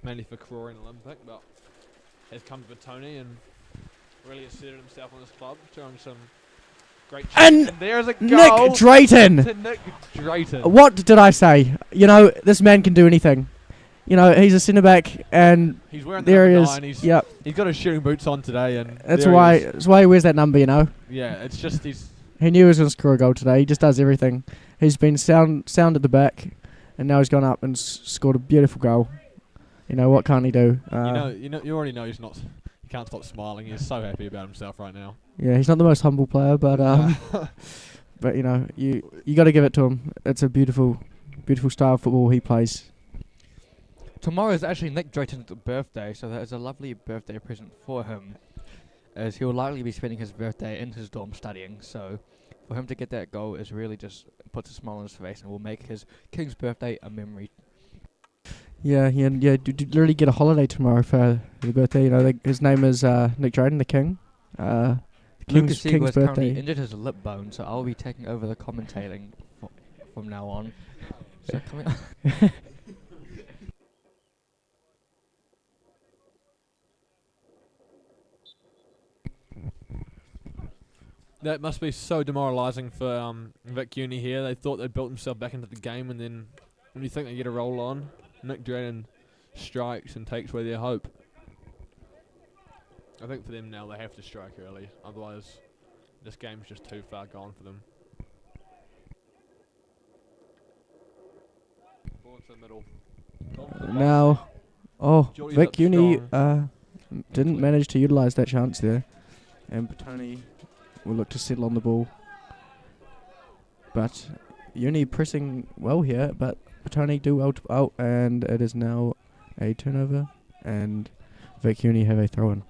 S3: Mainly for Karori and Olympic, but has come to Petone and really asserted himself on this club, showing some great
S2: And
S3: there's a goal
S2: Nick Drayton!
S3: to Nick Drayton.
S2: What did I say? You know, this man can do anything. You know, he's a centre-back, and
S3: He's wearing the
S2: there he
S3: number
S2: is.
S3: 9. He's
S2: Yep.
S3: got his shooting boots on today, and
S2: That's
S3: there
S2: why
S3: he is.
S2: he wears that number, you know.
S3: Yeah, it's just he's
S2: He knew he was going to score a goal today. He just does everything. He's been sound at the back, and now he's gone up and scored a beautiful goal. You know, what can't he do?
S3: you already know he's not. He can't stop smiling. He's so happy about himself right now.
S2: Yeah, he's not the most humble player, but but you know, you got to give it to him. It's a beautiful style of football he plays.
S1: Tomorrow is actually Nick Drayton's birthday, so that is a lovely birthday present for him, as he will likely be spending his birthday in his dorm studying. So for him to get that goal is really just puts a smile on his face and will make his King's birthday a memory.
S2: Yeah. Do really get a holiday tomorrow for the birthday. You know, his name is Nick Drayton, the King.
S1: Lucas
S2: King's
S1: has currently
S2: birthday.
S1: injured his lip bone, so I'll be taking over the commentating from now on. So coming up.
S3: That must be so demoralising for Vic Uni here. They thought they'd built themselves back into the game, and then when you think they get a roll on, Nick Drayton strikes and takes away their hope. I think for them now they have to strike early, otherwise this game's just too far gone for them. Ball into the middle.
S2: Now,
S3: Geordie's
S2: Vic
S3: up
S2: Uni
S3: strong.
S2: didn't manage to utilise that chance there, and Petone will look to settle on the ball. But Uni pressing well here, but Petone do well out, and it is now a turnover, and Vic Uni have a throw-in.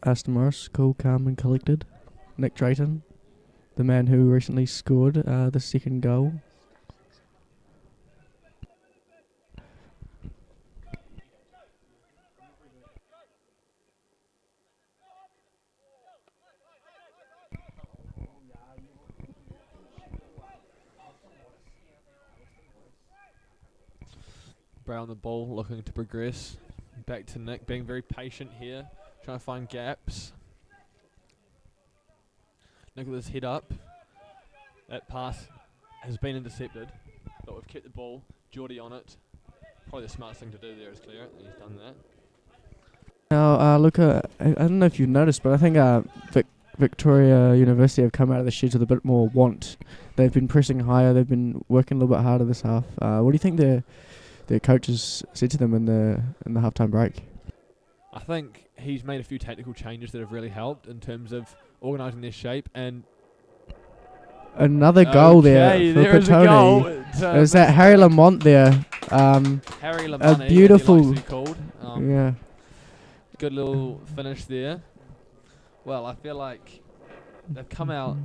S2: Aston Morris, cool, calm and collected. Nick Drayton, the man who recently scored the second goal.
S3: Bray on the ball, looking to progress. Back to Nick, being very patient here, trying to find gaps. Nick with his head up. That pass has been intercepted, but we've kept the ball. Geordie on it. Probably the smartest thing to do there is clear it, and he's done that.
S2: Now, Luca, I don't know if you've noticed, but I think Victoria University have come out of the sheds with a bit more want. They've been pressing higher. They've been working a little bit harder this half. What do you think their coaches said to them in the halftime break?
S3: I think he's made a few tactical changes that have really helped in terms of organising their shape and
S2: another goal there for Petone. Is that Harry Lamont there?
S3: Harry Lamont,
S2: a beautiful,
S3: called.
S2: Yeah.
S3: Good little finish there. Well, I feel like they've come out.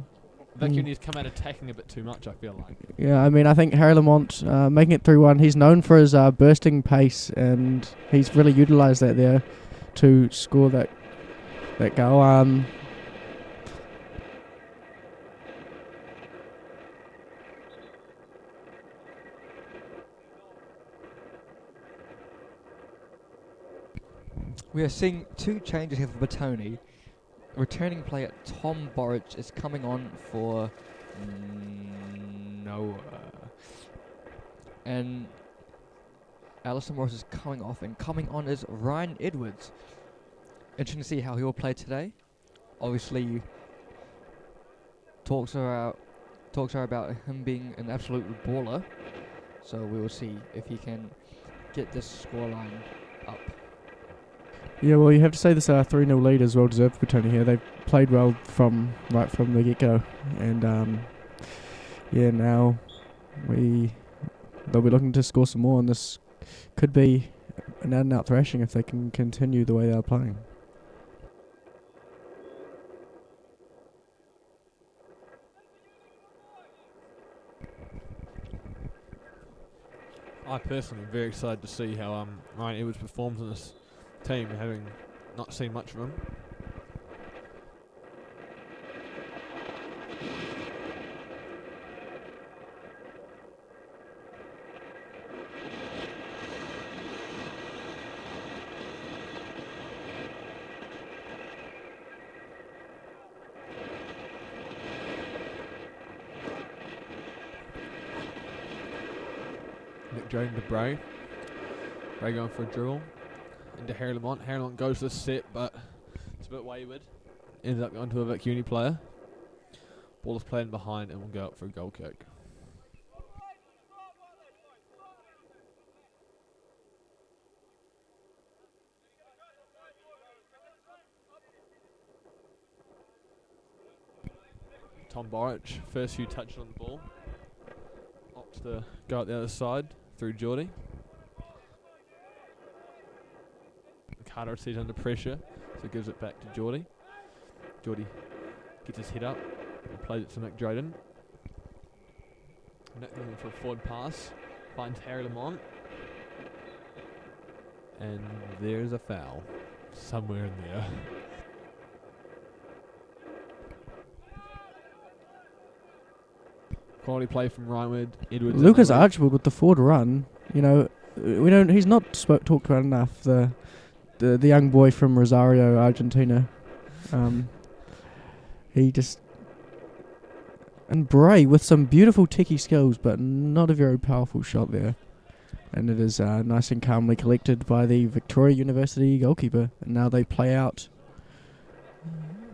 S3: Vic Uni's come out attacking a bit too much, I feel like.
S2: Yeah, I mean, I think Harry Lamont making it 3-1. He's known for his bursting pace, and he's really utilised that there to score that goal.
S1: We are seeing two changes here for Petone. Returning player Tom Borich is coming on for Noah. And Alison Morris is coming off, and coming on is Ryan Edwards. Interesting to see how he will play today. Obviously, talks are about him being an absolute baller. So we will see if he can get this scoreline up.
S2: Yeah, well, you have to say this 3-0 lead is well deserved for Petone here. They've played well right from the get-go, and now they'll be looking to score some more, and this could be an out-and-out thrashing if they can continue the way they're playing.
S3: I personally am very excited to see how Ryan Edwards performs in this team, having not seen much of him. Nick Drayden to Bray. Bray going for a dribble. Into Harry Lamont. Harry Lamont goes to the set, but it's a bit wayward. Ends up going to a Vic Uni player. Ball is played in behind and will go up for a goal kick. Tom Borich, first few touches on the ball. Opts to go up the other side through Geordie. Carter sees under pressure, so gives it back to Geordie. Geordie gets his head up and plays it to Nick Drayden. Nick looking for a forward pass, finds Harry Lamont. And there's a foul somewhere in there. Quality play from Ryan Edwards.
S2: Lucas Archibald with the forward run. You know, he's not talked about enough. The young boy from Rosario, Argentina. And Bray with some beautiful techie skills, but not a very powerful shot there. And it is nice and calmly collected by the Victoria University goalkeeper. And now they play out.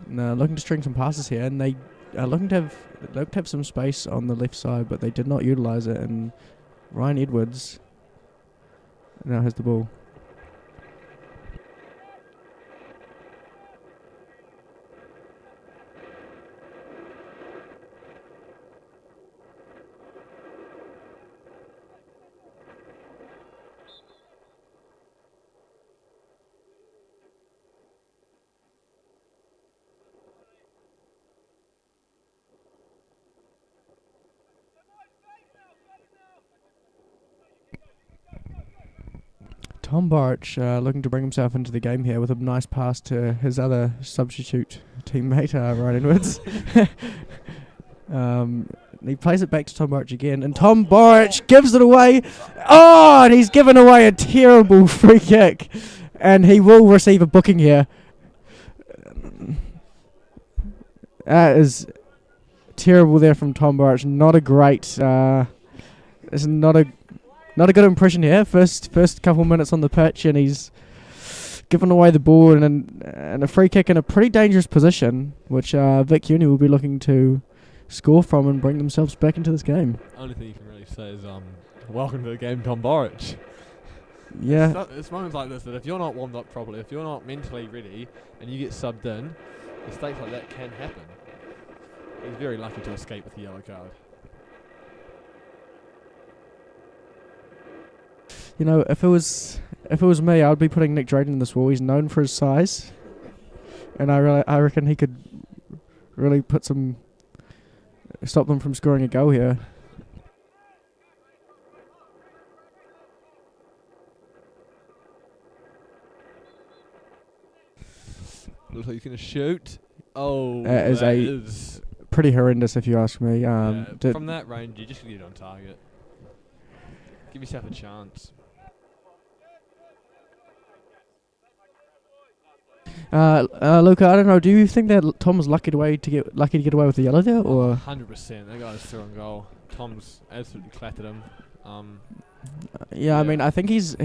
S2: Now looking to string some passes here, and they are looking to have some space on the left side, but they did not utilise it. And Ryan Edwards now has the ball. Tom Borich looking to bring himself into the game here with a nice pass to his other substitute teammate, Ryan Edwards. And he plays it back to Tom Boric again, and Tom Boric gives it away. Oh, and he's given away a terrible free kick, and he will receive a booking here. That is terrible there from Tom Boric. Not a great. It's not a good impression here. First couple minutes on the pitch, and he's given away the ball and a free kick in a pretty dangerous position, which Vic Uni will be looking to score from and bring themselves back into this game.
S3: Only thing you can really say is welcome to the game, Tom Boric.
S2: Yeah.
S3: It's moments like this that if you're not warmed up properly, if you're not mentally ready, and you get subbed in, mistakes like that can happen. He's very lucky to escape with the yellow card.
S2: You know, if it was me, I would be putting Nick Drayton in this wall. He's known for his size, and I reckon he could really stop them from scoring a goal here.
S3: Looks like he's going to shoot. Oh,
S2: That is pretty horrendous, if you ask me.
S3: From that range, you just get it on target. Give yourself a chance.
S2: Luca, I don't know. Do you think that Tom was lucky to get away with the yellow there, or
S3: 100%? That guy's through on goal. Tom's absolutely clattered him.
S2: I mean, I think he's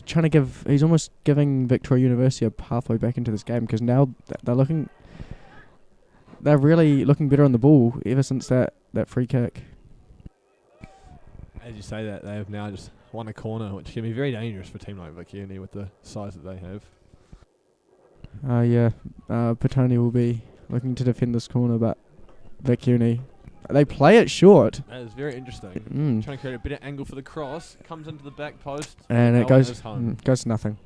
S2: trying to give. He's almost giving Victoria University a pathway back into this game, because now they're really looking better on the ball ever since that free kick.
S3: As you say that, they have now just won a corner, which can be very dangerous for a team like Vic Uni with the size that they have.
S2: Petone will be looking to defend this corner, but Vic Uni, they play it short.
S3: That is very interesting. Trying to create a better angle for the cross, comes into the back post,
S2: and it goes nothing.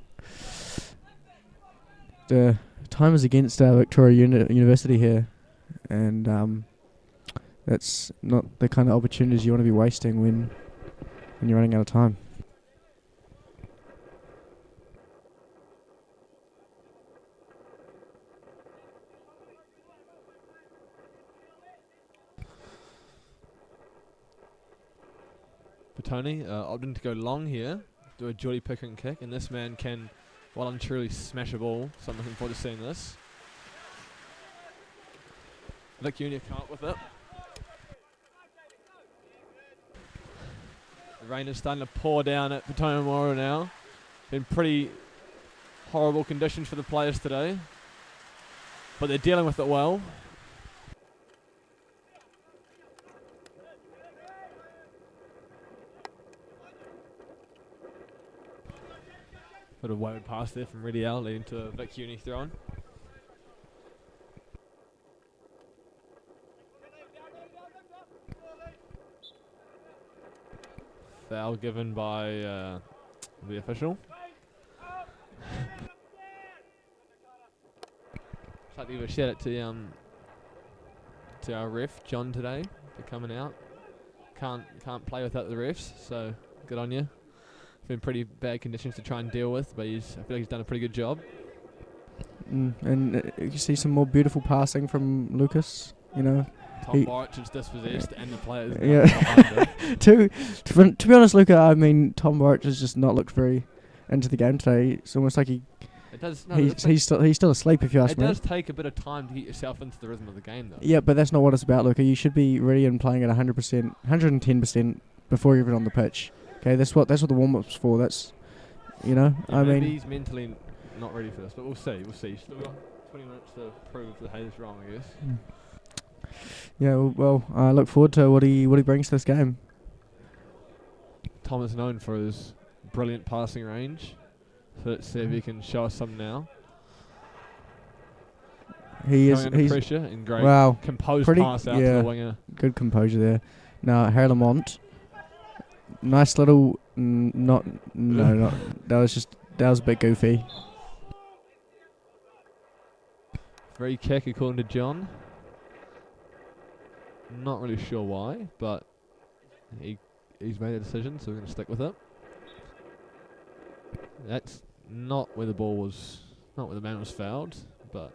S2: The time is against Victoria University here, and that's not the kind of opportunities you want to be wasting when you're running out of time.
S3: Petone opting to go long here, do a Geordie Pickering kick, and this man can well and truly smash a ball, so I'm looking forward to seeing this. Vic Uni come up with it. The rain is starting to pour down at Petone Memorial now. Been pretty horrible conditions for the players today, but they're dealing with it well. Bit of wayward pass there from Redial, leading to a Vic Uni throw-in. Foul given by the official. I'd like to give a shout out to our ref John today for coming out. Can't play without the refs, so good on you. Been pretty bad conditions to try and deal with, but I feel like he's done a pretty good job.
S2: And you see some more beautiful passing from Lucas. You know,
S3: Tom Boric is dispossessed, and the players.
S2: To be honest, Luca, I mean, Tom Boric has just not looked very into the game today. It's almost like he's still asleep, if you ask me.
S3: It does take a bit of time to get yourself into the rhythm of the game, though.
S2: Yeah, but that's not what it's about, Luca. You should be ready and playing at 100%, 110% before you're even on the pitch. Okay, that's what the warm-up's for. That's, you know,
S3: yeah, maybe he's mentally not ready for this, but we'll see. Still got 20 minutes to prove that Hayes wrong, I guess.
S2: Yeah, well, I look forward to what he brings to this game.
S3: Tom is known for his brilliant passing range, so let's see if he can show us some now.
S2: He's
S3: pressure and great composed pass out to the winger.
S2: Good composure there. Now Harry Lamont. Nice little, that was a bit goofy.
S3: Free kick according to John. Not really sure why, but he's made a decision, so we're going to stick with it. That's not where the man was fouled, but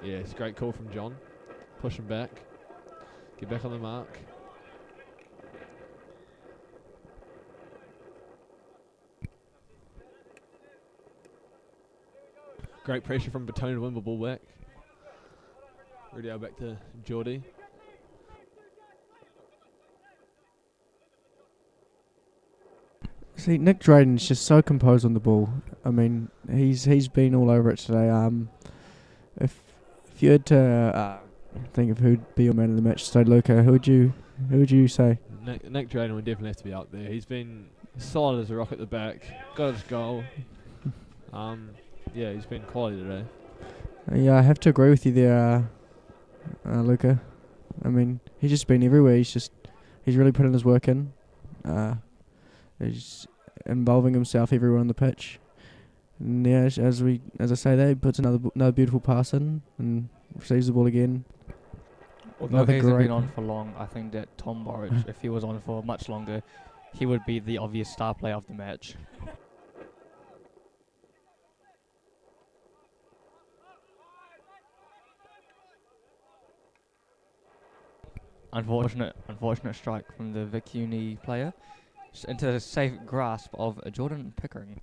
S3: yeah, it's a great call from John. Push him back, get back on the mark. Great pressure from Petone to win the ball back. Radio back to Geordie.
S2: See, Nick Drayden's just so composed on the ball. I mean, he's been all over it today. If you had to think of who'd be your man of the match today, Luca, who would you say?
S3: Nick Drayden would definitely have to be up there. He's been solid as a rock at the back. Got his goal. Yeah, he's been quality today.
S2: Yeah, I have to agree with you there, Luca. I mean, he's just been everywhere. He's really putting his work in. He's involving himself everywhere on the pitch. And yeah, as I say, there he puts another beautiful pass in and receives the ball again.
S1: Although he hasn't been on for long, I think that Tom Borich, if he was on for much longer, he would be the obvious star player of the match. Unfortunate strike from the Vic Uni player into the safe grasp of Jordan Pickering.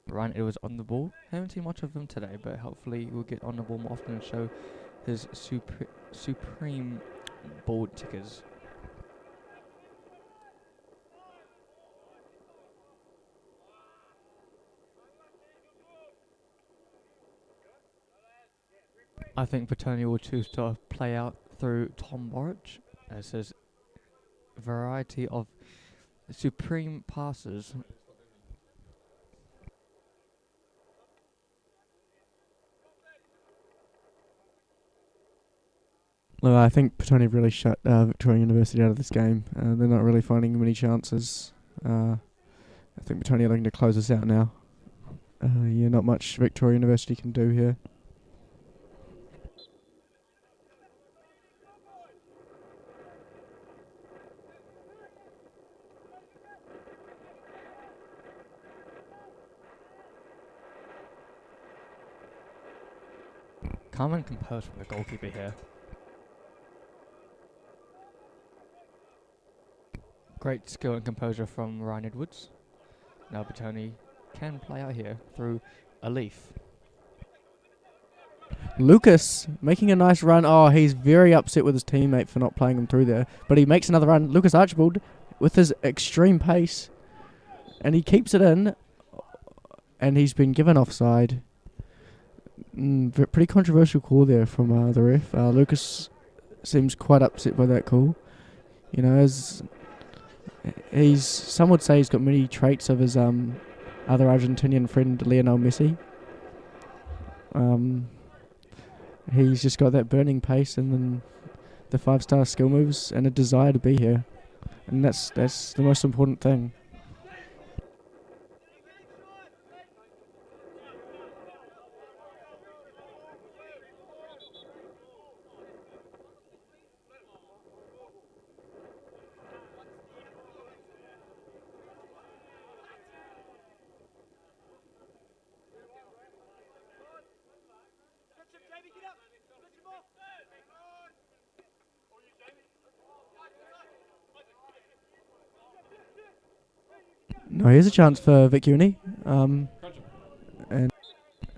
S1: Ryan Edwards on the ball. Haven't seen much of him today, but hopefully we'll get on the ball more often and show his supreme ball tickers. I think Petone will choose to play out through Tom Borich as his variety of supreme passes.
S2: Well, I think Petone really shut Victoria University out of this game. They're not really finding many chances. I think Petone are looking to close us out now. Not much Victoria University can do here.
S1: Calm and composed from the goalkeeper here. Great skill and composure from Ryan Edwards. Now Petone can play out here through a leaf.
S2: Lucas making a nice run. Oh, he's very upset with his teammate for not playing him through there. But he makes another run. Lucas Archibald with his extreme pace. And he keeps it in. And he's been given offside. Pretty controversial call there from the ref. Lucas seems quite upset by that call. You know, some would say he's got many traits of his other Argentinian friend Lionel Messi. He's just got that burning pace and then the 5-star skill moves and a desire to be here, and that's the most important thing. No, here's a chance for Vic Uni. And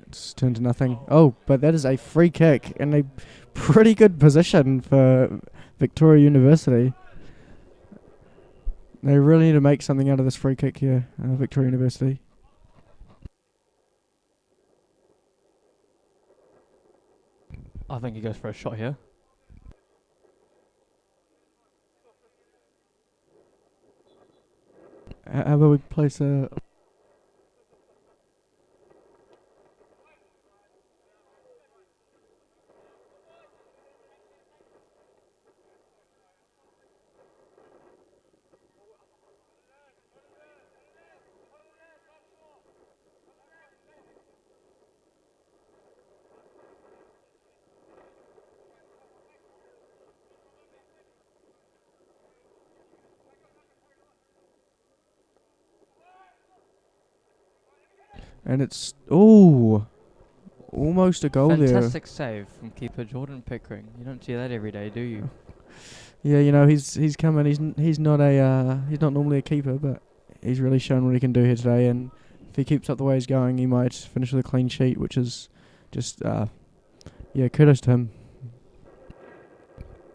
S2: it's turned to nothing. Oh, but that is a free kick in a pretty good position for Victoria University. They really need to make something out of this free kick here, Victoria University.
S1: I think he goes for a shot here.
S2: How about we place a... And it's almost a goal there.
S1: Fantastic save from keeper Jordan Pickering. You don't see that every day, do you?
S2: Yeah, you know, he's come in. He's not normally a keeper, but he's really shown what he can do here today. And if he keeps up the way he's going, he might finish with a clean sheet, which is just, kudos to him.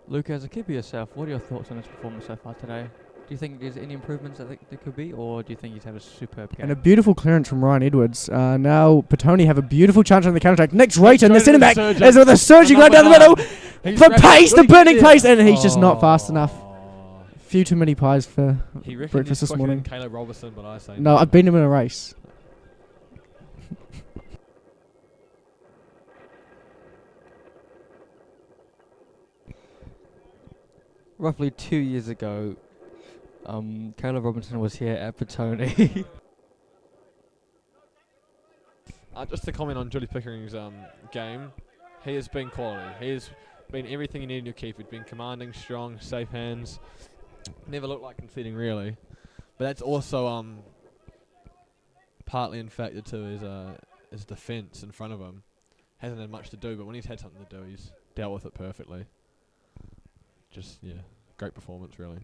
S1: Luke, as a keeper yourself, what are your thoughts on his performance so far today? Do you think there's any improvements that there could be, or do you think he's had a superb game?
S2: And a beautiful clearance from Ryan Edwards. Now Petone have a beautiful chance on the counter-attack. Nick Drayton, the centre back, is with a surging right down the middle. For pace, the burning pace, and he's just not fast enough. Few too many pies for breakfast this morning.
S3: Caleb Robertson, but I say
S2: no, I've beaten him in a race.
S1: Roughly 2 years ago, Caleb Robinson was here at Petone.
S3: Just to comment on Julie Pickering's game, he has been quality. He has been everything you need in your keeper. He's been commanding, strong, safe hands. Never looked like conceding really, but that's also partly in factor to his defence in front of him. Hasn't had much to do, but when he's had something to do, he's dealt with it perfectly. Just great performance really.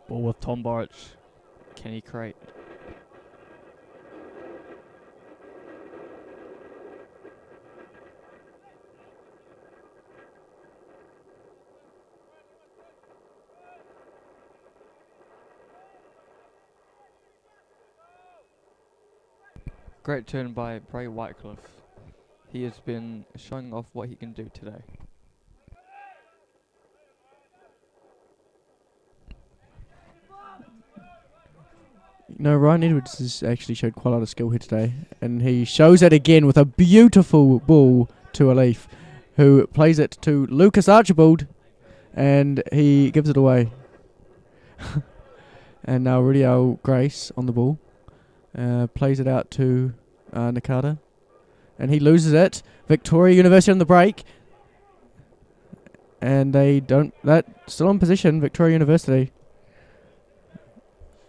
S1: Ball with Tom Borich. Can he create? Great turn by Bray Whitecliffe. He has been showing off what he can do today.
S2: No, Ryan Edwards has actually showed quite a lot of skill here today, and he shows it again with a beautiful ball to Alif, who plays it to Lucas Archibald, and he gives it away. And now Rudiel Grace on the ball, plays it out to Nakata, and he loses it. Victoria University on the break, and they don't. That still in position, Victoria University.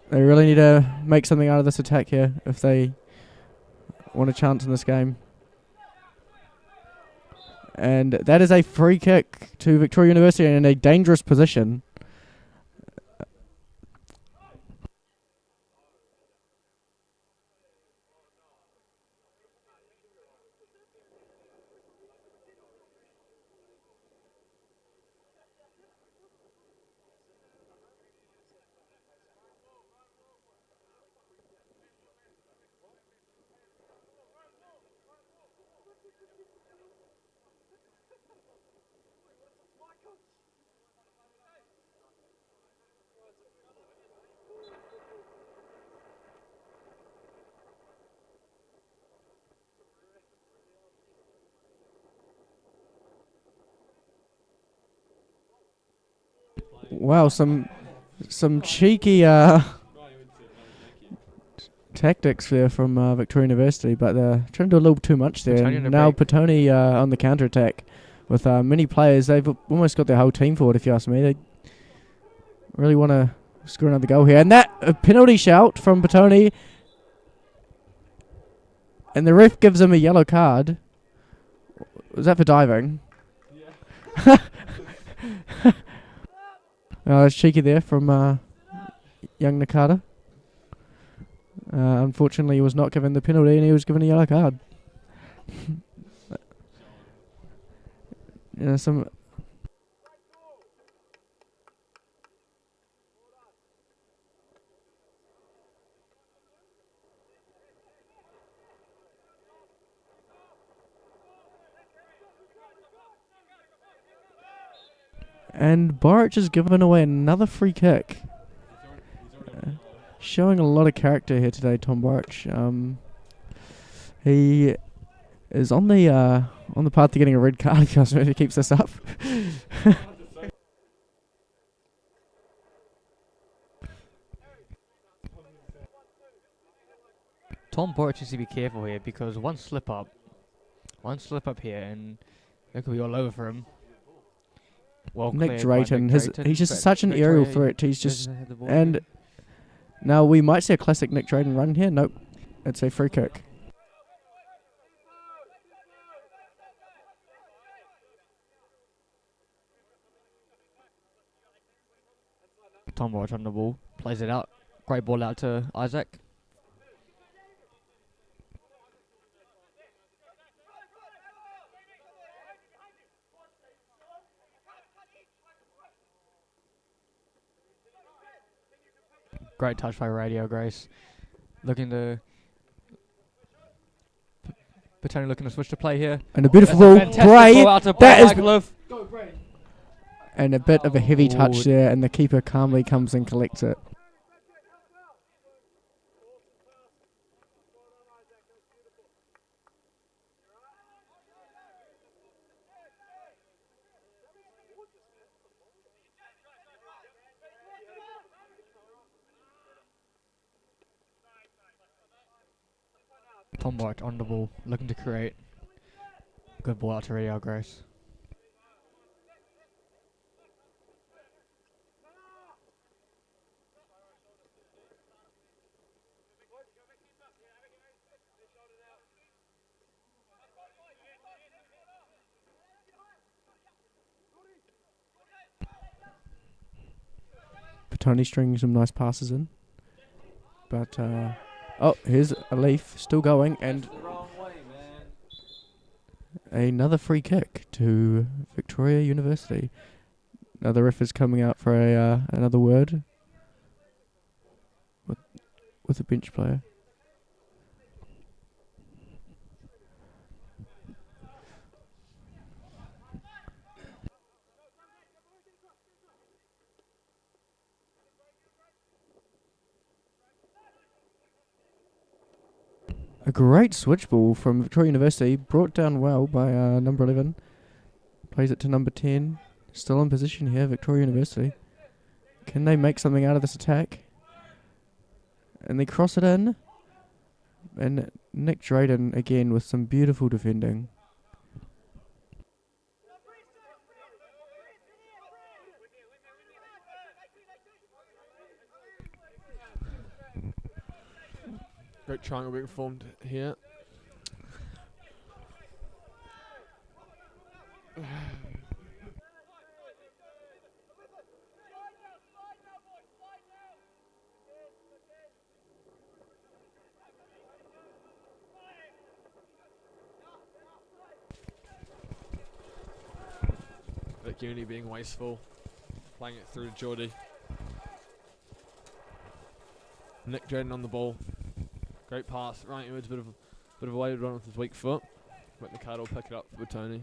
S2: They really need to make something out of this attack here if they want a chance in this game. And that is a free kick to Victoria University in a dangerous position. Wow, some cheeky tactics there from Victoria University, but they're trying to do a little too much there. And now Petone on the counter attack with many players. They've almost got their whole team forward, if you ask me. They really want to score another goal here. And that penalty shout from Petone, and the ref gives him a yellow card. Was that for diving? Yeah. It's cheeky there from young Nakata. Unfortunately, he was not given the penalty and he was given a yellow card. Some. And Borich has given away another free kick. Showing a lot of character here today, Tom Borich. He is on the path to getting a red card if he keeps this up.
S1: Tom Borich needs to be careful here because one slip up here, and it could be all over for him. Well,
S2: Nick Drayton, he's just such an aerial threat. He's just now we might see a classic Nick Drayton run here. Nope, it's a free kick.
S1: Tom Roach on the ball. Plays it out. Great ball out to Isaac. Great touch by Radio Grace. Looking to... Petone looking to switch to play here.
S2: And a beautiful
S1: That's a
S2: ball.
S1: fantastic
S2: Bray.
S1: ball out to
S2: That is...
S1: Wycliffe.
S2: And a bit of a heavy touch
S1: Ooh.
S2: there, and the keeper calmly comes and collects it.
S1: Tom White on the ball, looking to create. Good ball out to Radio Grace.
S2: Petone stringing some nice passes in. But, oh, here's a Leaf still going, and another free kick to Victoria University. Now the ref is coming out for another word with a bench player. A great switch ball from Victoria University, brought down well by number 11. Plays it to number 10. Still in position here, Victoria University. Can they make something out of this attack? And they cross it in. And Nick Drayden again with some beautiful defending.
S3: Great triangle being formed here. Vic Uni being wasteful, playing it through to Geordie. Nick Drayden on the ball. Great pass, right inwards, bit of a way to run with his weak foot. But McCardle will pick it up for Tony.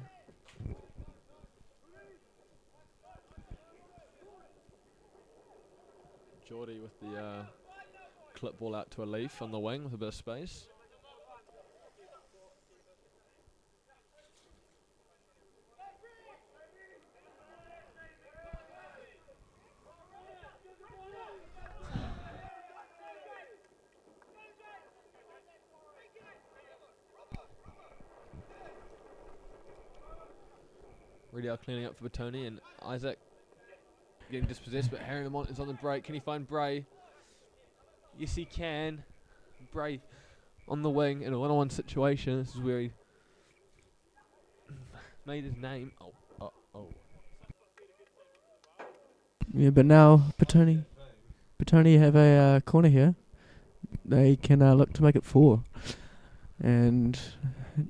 S3: Geordie with the clip ball out to a Leaf on the wing with a bit of space. Really are cleaning up for Petone, and Isaac getting dispossessed, but Harry Lamont is on the break. Can he find Bray? Yes, he can. Bray on the wing in a one-on-one situation. This is where he made his name. Oh.
S2: Yeah, but now Petone have a corner here. They can look to make it 4. And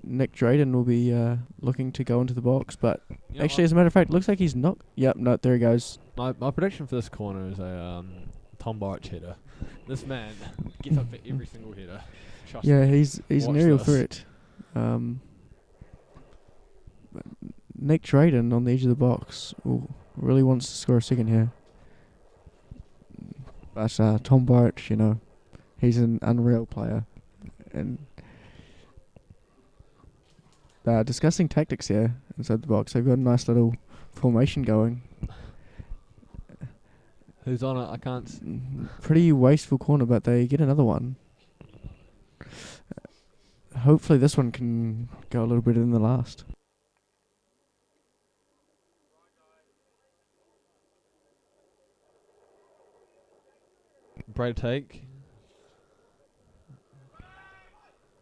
S2: Nick Drayden will be looking to go into the box, but actually, as a matter of fact, looks like he's not. Yep, no, there he goes.
S3: My prediction for this corner is a Tom Barch header. This man gets up for every single header. Trust
S2: Yeah,
S3: me.
S2: he's an
S3: Watch
S2: aerial
S3: this.
S2: threat. But Nick Drayden on the edge of the box really wants to score a second here. But Tom Barch, he's an unreal player. And they're discussing tactics here inside the box. They've got a nice little formation going.
S3: Who's on it? I can't.
S2: Pretty wasteful corner, but they get another one. Hopefully this one can go a little better than the last.
S3: Bray take.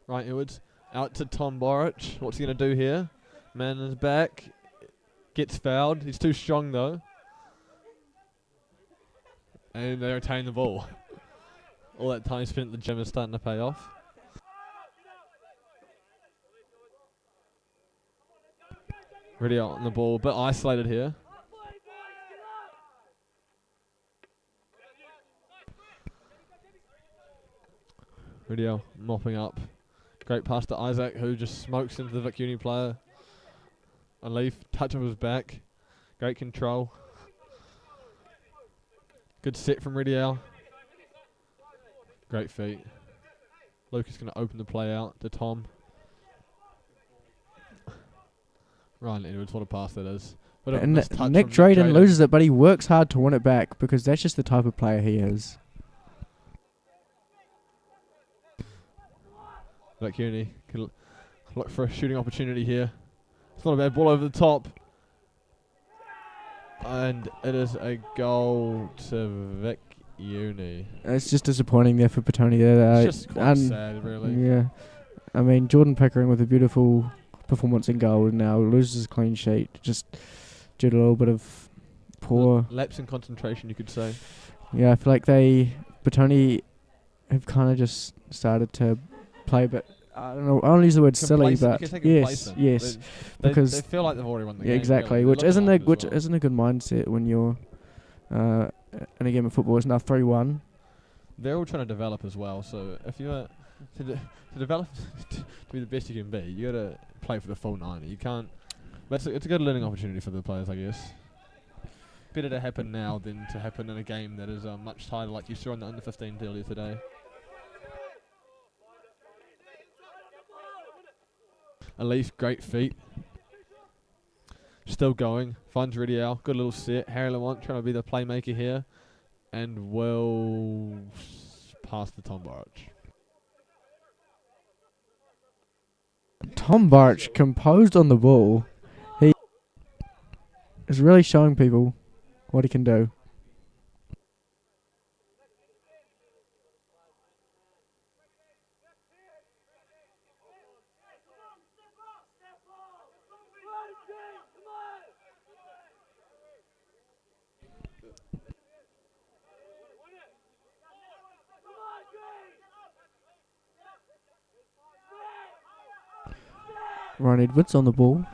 S3: Right inwards. Out to Tom Borich. What's he going to do here? Man in his back. Gets fouled. He's too strong though. And they retain the ball. All that time spent at the gym is starting to pay off. Really out on the ball, but isolated here. Radio mopping up. Great pass to Isaac, who just smokes into the Vic Uni player. A leaf, touch of his back. Great control. Good set from Ridial. Great feet. Lucas going to open the play out to Tom. Ryan Edwards, what a pass that is.
S2: And Nick Drayden loses it, but he works hard to win it back because that's just the type of player he is.
S3: Vic Uni can look for a shooting opportunity here. It's not a bad ball over the top. And it is a goal to Vic Uni.
S2: It's just disappointing there for Petone there.
S3: It's just quite sad, really.
S2: Yeah. I mean, Jordan Pickering with a beautiful performance in goal now loses his clean sheet just due to a little bit of poor
S3: lapse in concentration, you could say.
S2: Yeah, I feel like Petone have kind of just started to play, but I don't know. I don't use the word silly, but yes, because
S3: they feel like they've already won the
S2: game.
S3: Yeah,
S2: exactly.
S3: Really.
S2: Which isn't a good mindset when you're in a game of football. It's now 3-1.
S3: They're all trying to develop as well. So if you're to develop to be the best you can be, you got to play for the full 90. You can't. But it's a good learning opportunity for the players, I guess. Better to happen now than to happen in a game that is much tighter, like you saw in the under 15 earlier today. A leaf, great feet. Still going. Finds Ridial. Good little set. Harry Lamont trying to be the playmaker here. And will pass to Tom Barch.
S2: Tom Barch, composed on the ball. He is really showing people what he can do. Ryan Edwards on the ball.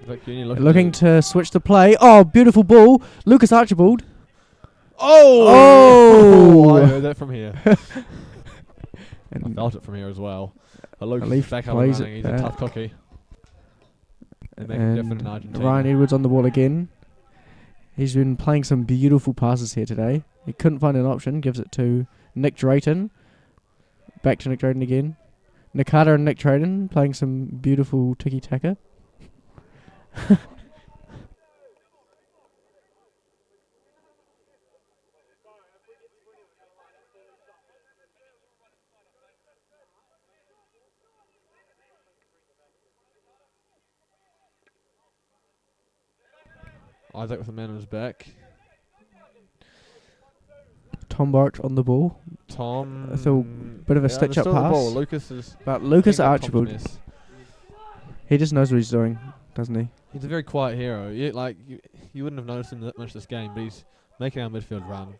S2: Looking to switch the play. Oh, beautiful ball. Lucas Archibald.
S3: Oh! I heard that from here. I felt it from here as well. But Lucas is back up and running. He's a tough cookie. They make a difference in Argentina.
S2: Ryan Edwards on the ball again. He's been playing some beautiful passes here today. He couldn't find an option. Gives it to Nick Drayton. Back to Nick Drayton again. Nakata and Nick Drayton playing some beautiful tiki-taka.
S3: Isaac with the man on his back.
S2: Tom Barch on the ball.
S3: Tom.
S2: So bit of a stitch-up pass.
S3: Ball. Lucas is.
S2: But Lucas Archibald, he just knows what he's doing, doesn't he?
S3: He's a very quiet hero. You wouldn't have noticed him that much this game, but he's making our midfield run.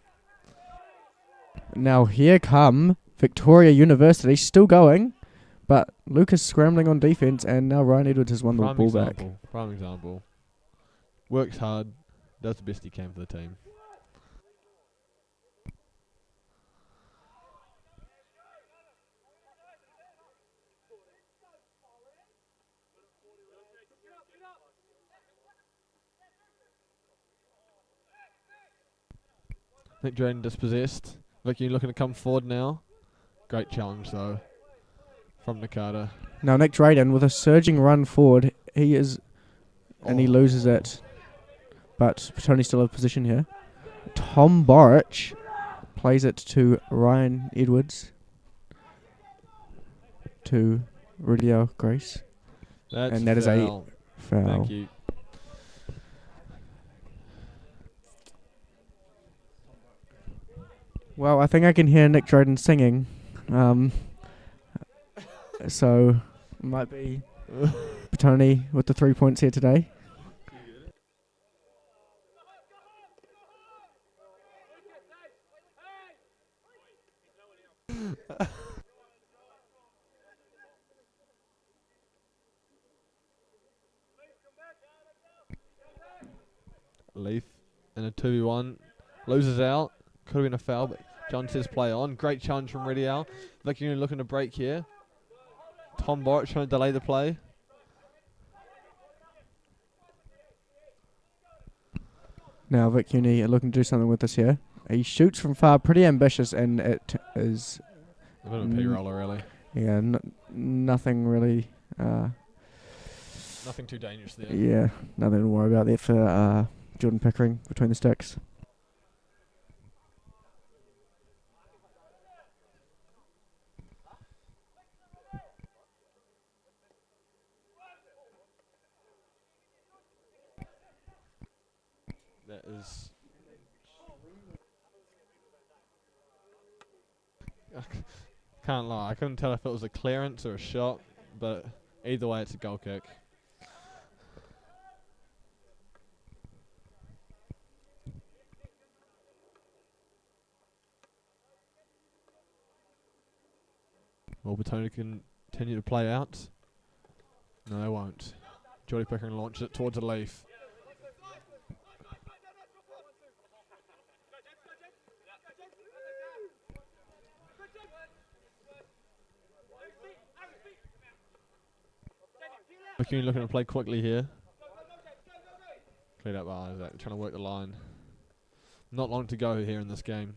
S2: Now here come Victoria University, still going, but Lucas scrambling on defense, and now Ryan Edwards has won the ball back.
S3: Prime example. Works hard, does the best he can for the team. Nick Drayden dispossessed. Vicky looking to come forward now. Great challenge though from Nakata.
S2: Now Nick Drayden with a surging run forward. He is, and he loses it. But Petone still have position here. Tom Barch plays it to Ryan Edwards. To Rudio Grace.
S3: And
S2: that is a foul.
S3: Thank you.
S2: Well, I think I can hear Nick Drayden singing. So, might be Petone with the 3 points here today.
S3: Leaf in a 2v1. Loses out. Could have been a foul, but John says play on. Great challenge from Redial. Vic Union looking to break here. Tom Borich trying to delay the play.
S2: Now Vic Uni are looking to do something with this here. He shoots from far, pretty ambitious, and it is...
S3: A bit of a pig roller, really.
S2: Yeah, nothing really...
S3: Nothing too dangerous there.
S2: Yeah, nothing to worry about there for Jordan Pickering between the sticks.
S3: That is... Can't lie, I couldn't tell if it was a clearance or a shot, but either way it's a goal kick. Will Petone continue to play out? No, they won't. Jordy Pickering launched it towards a Leaf. Pickering looking to play quickly here. Cleared up by Isaac, trying to work the line. Not long to go here in this game.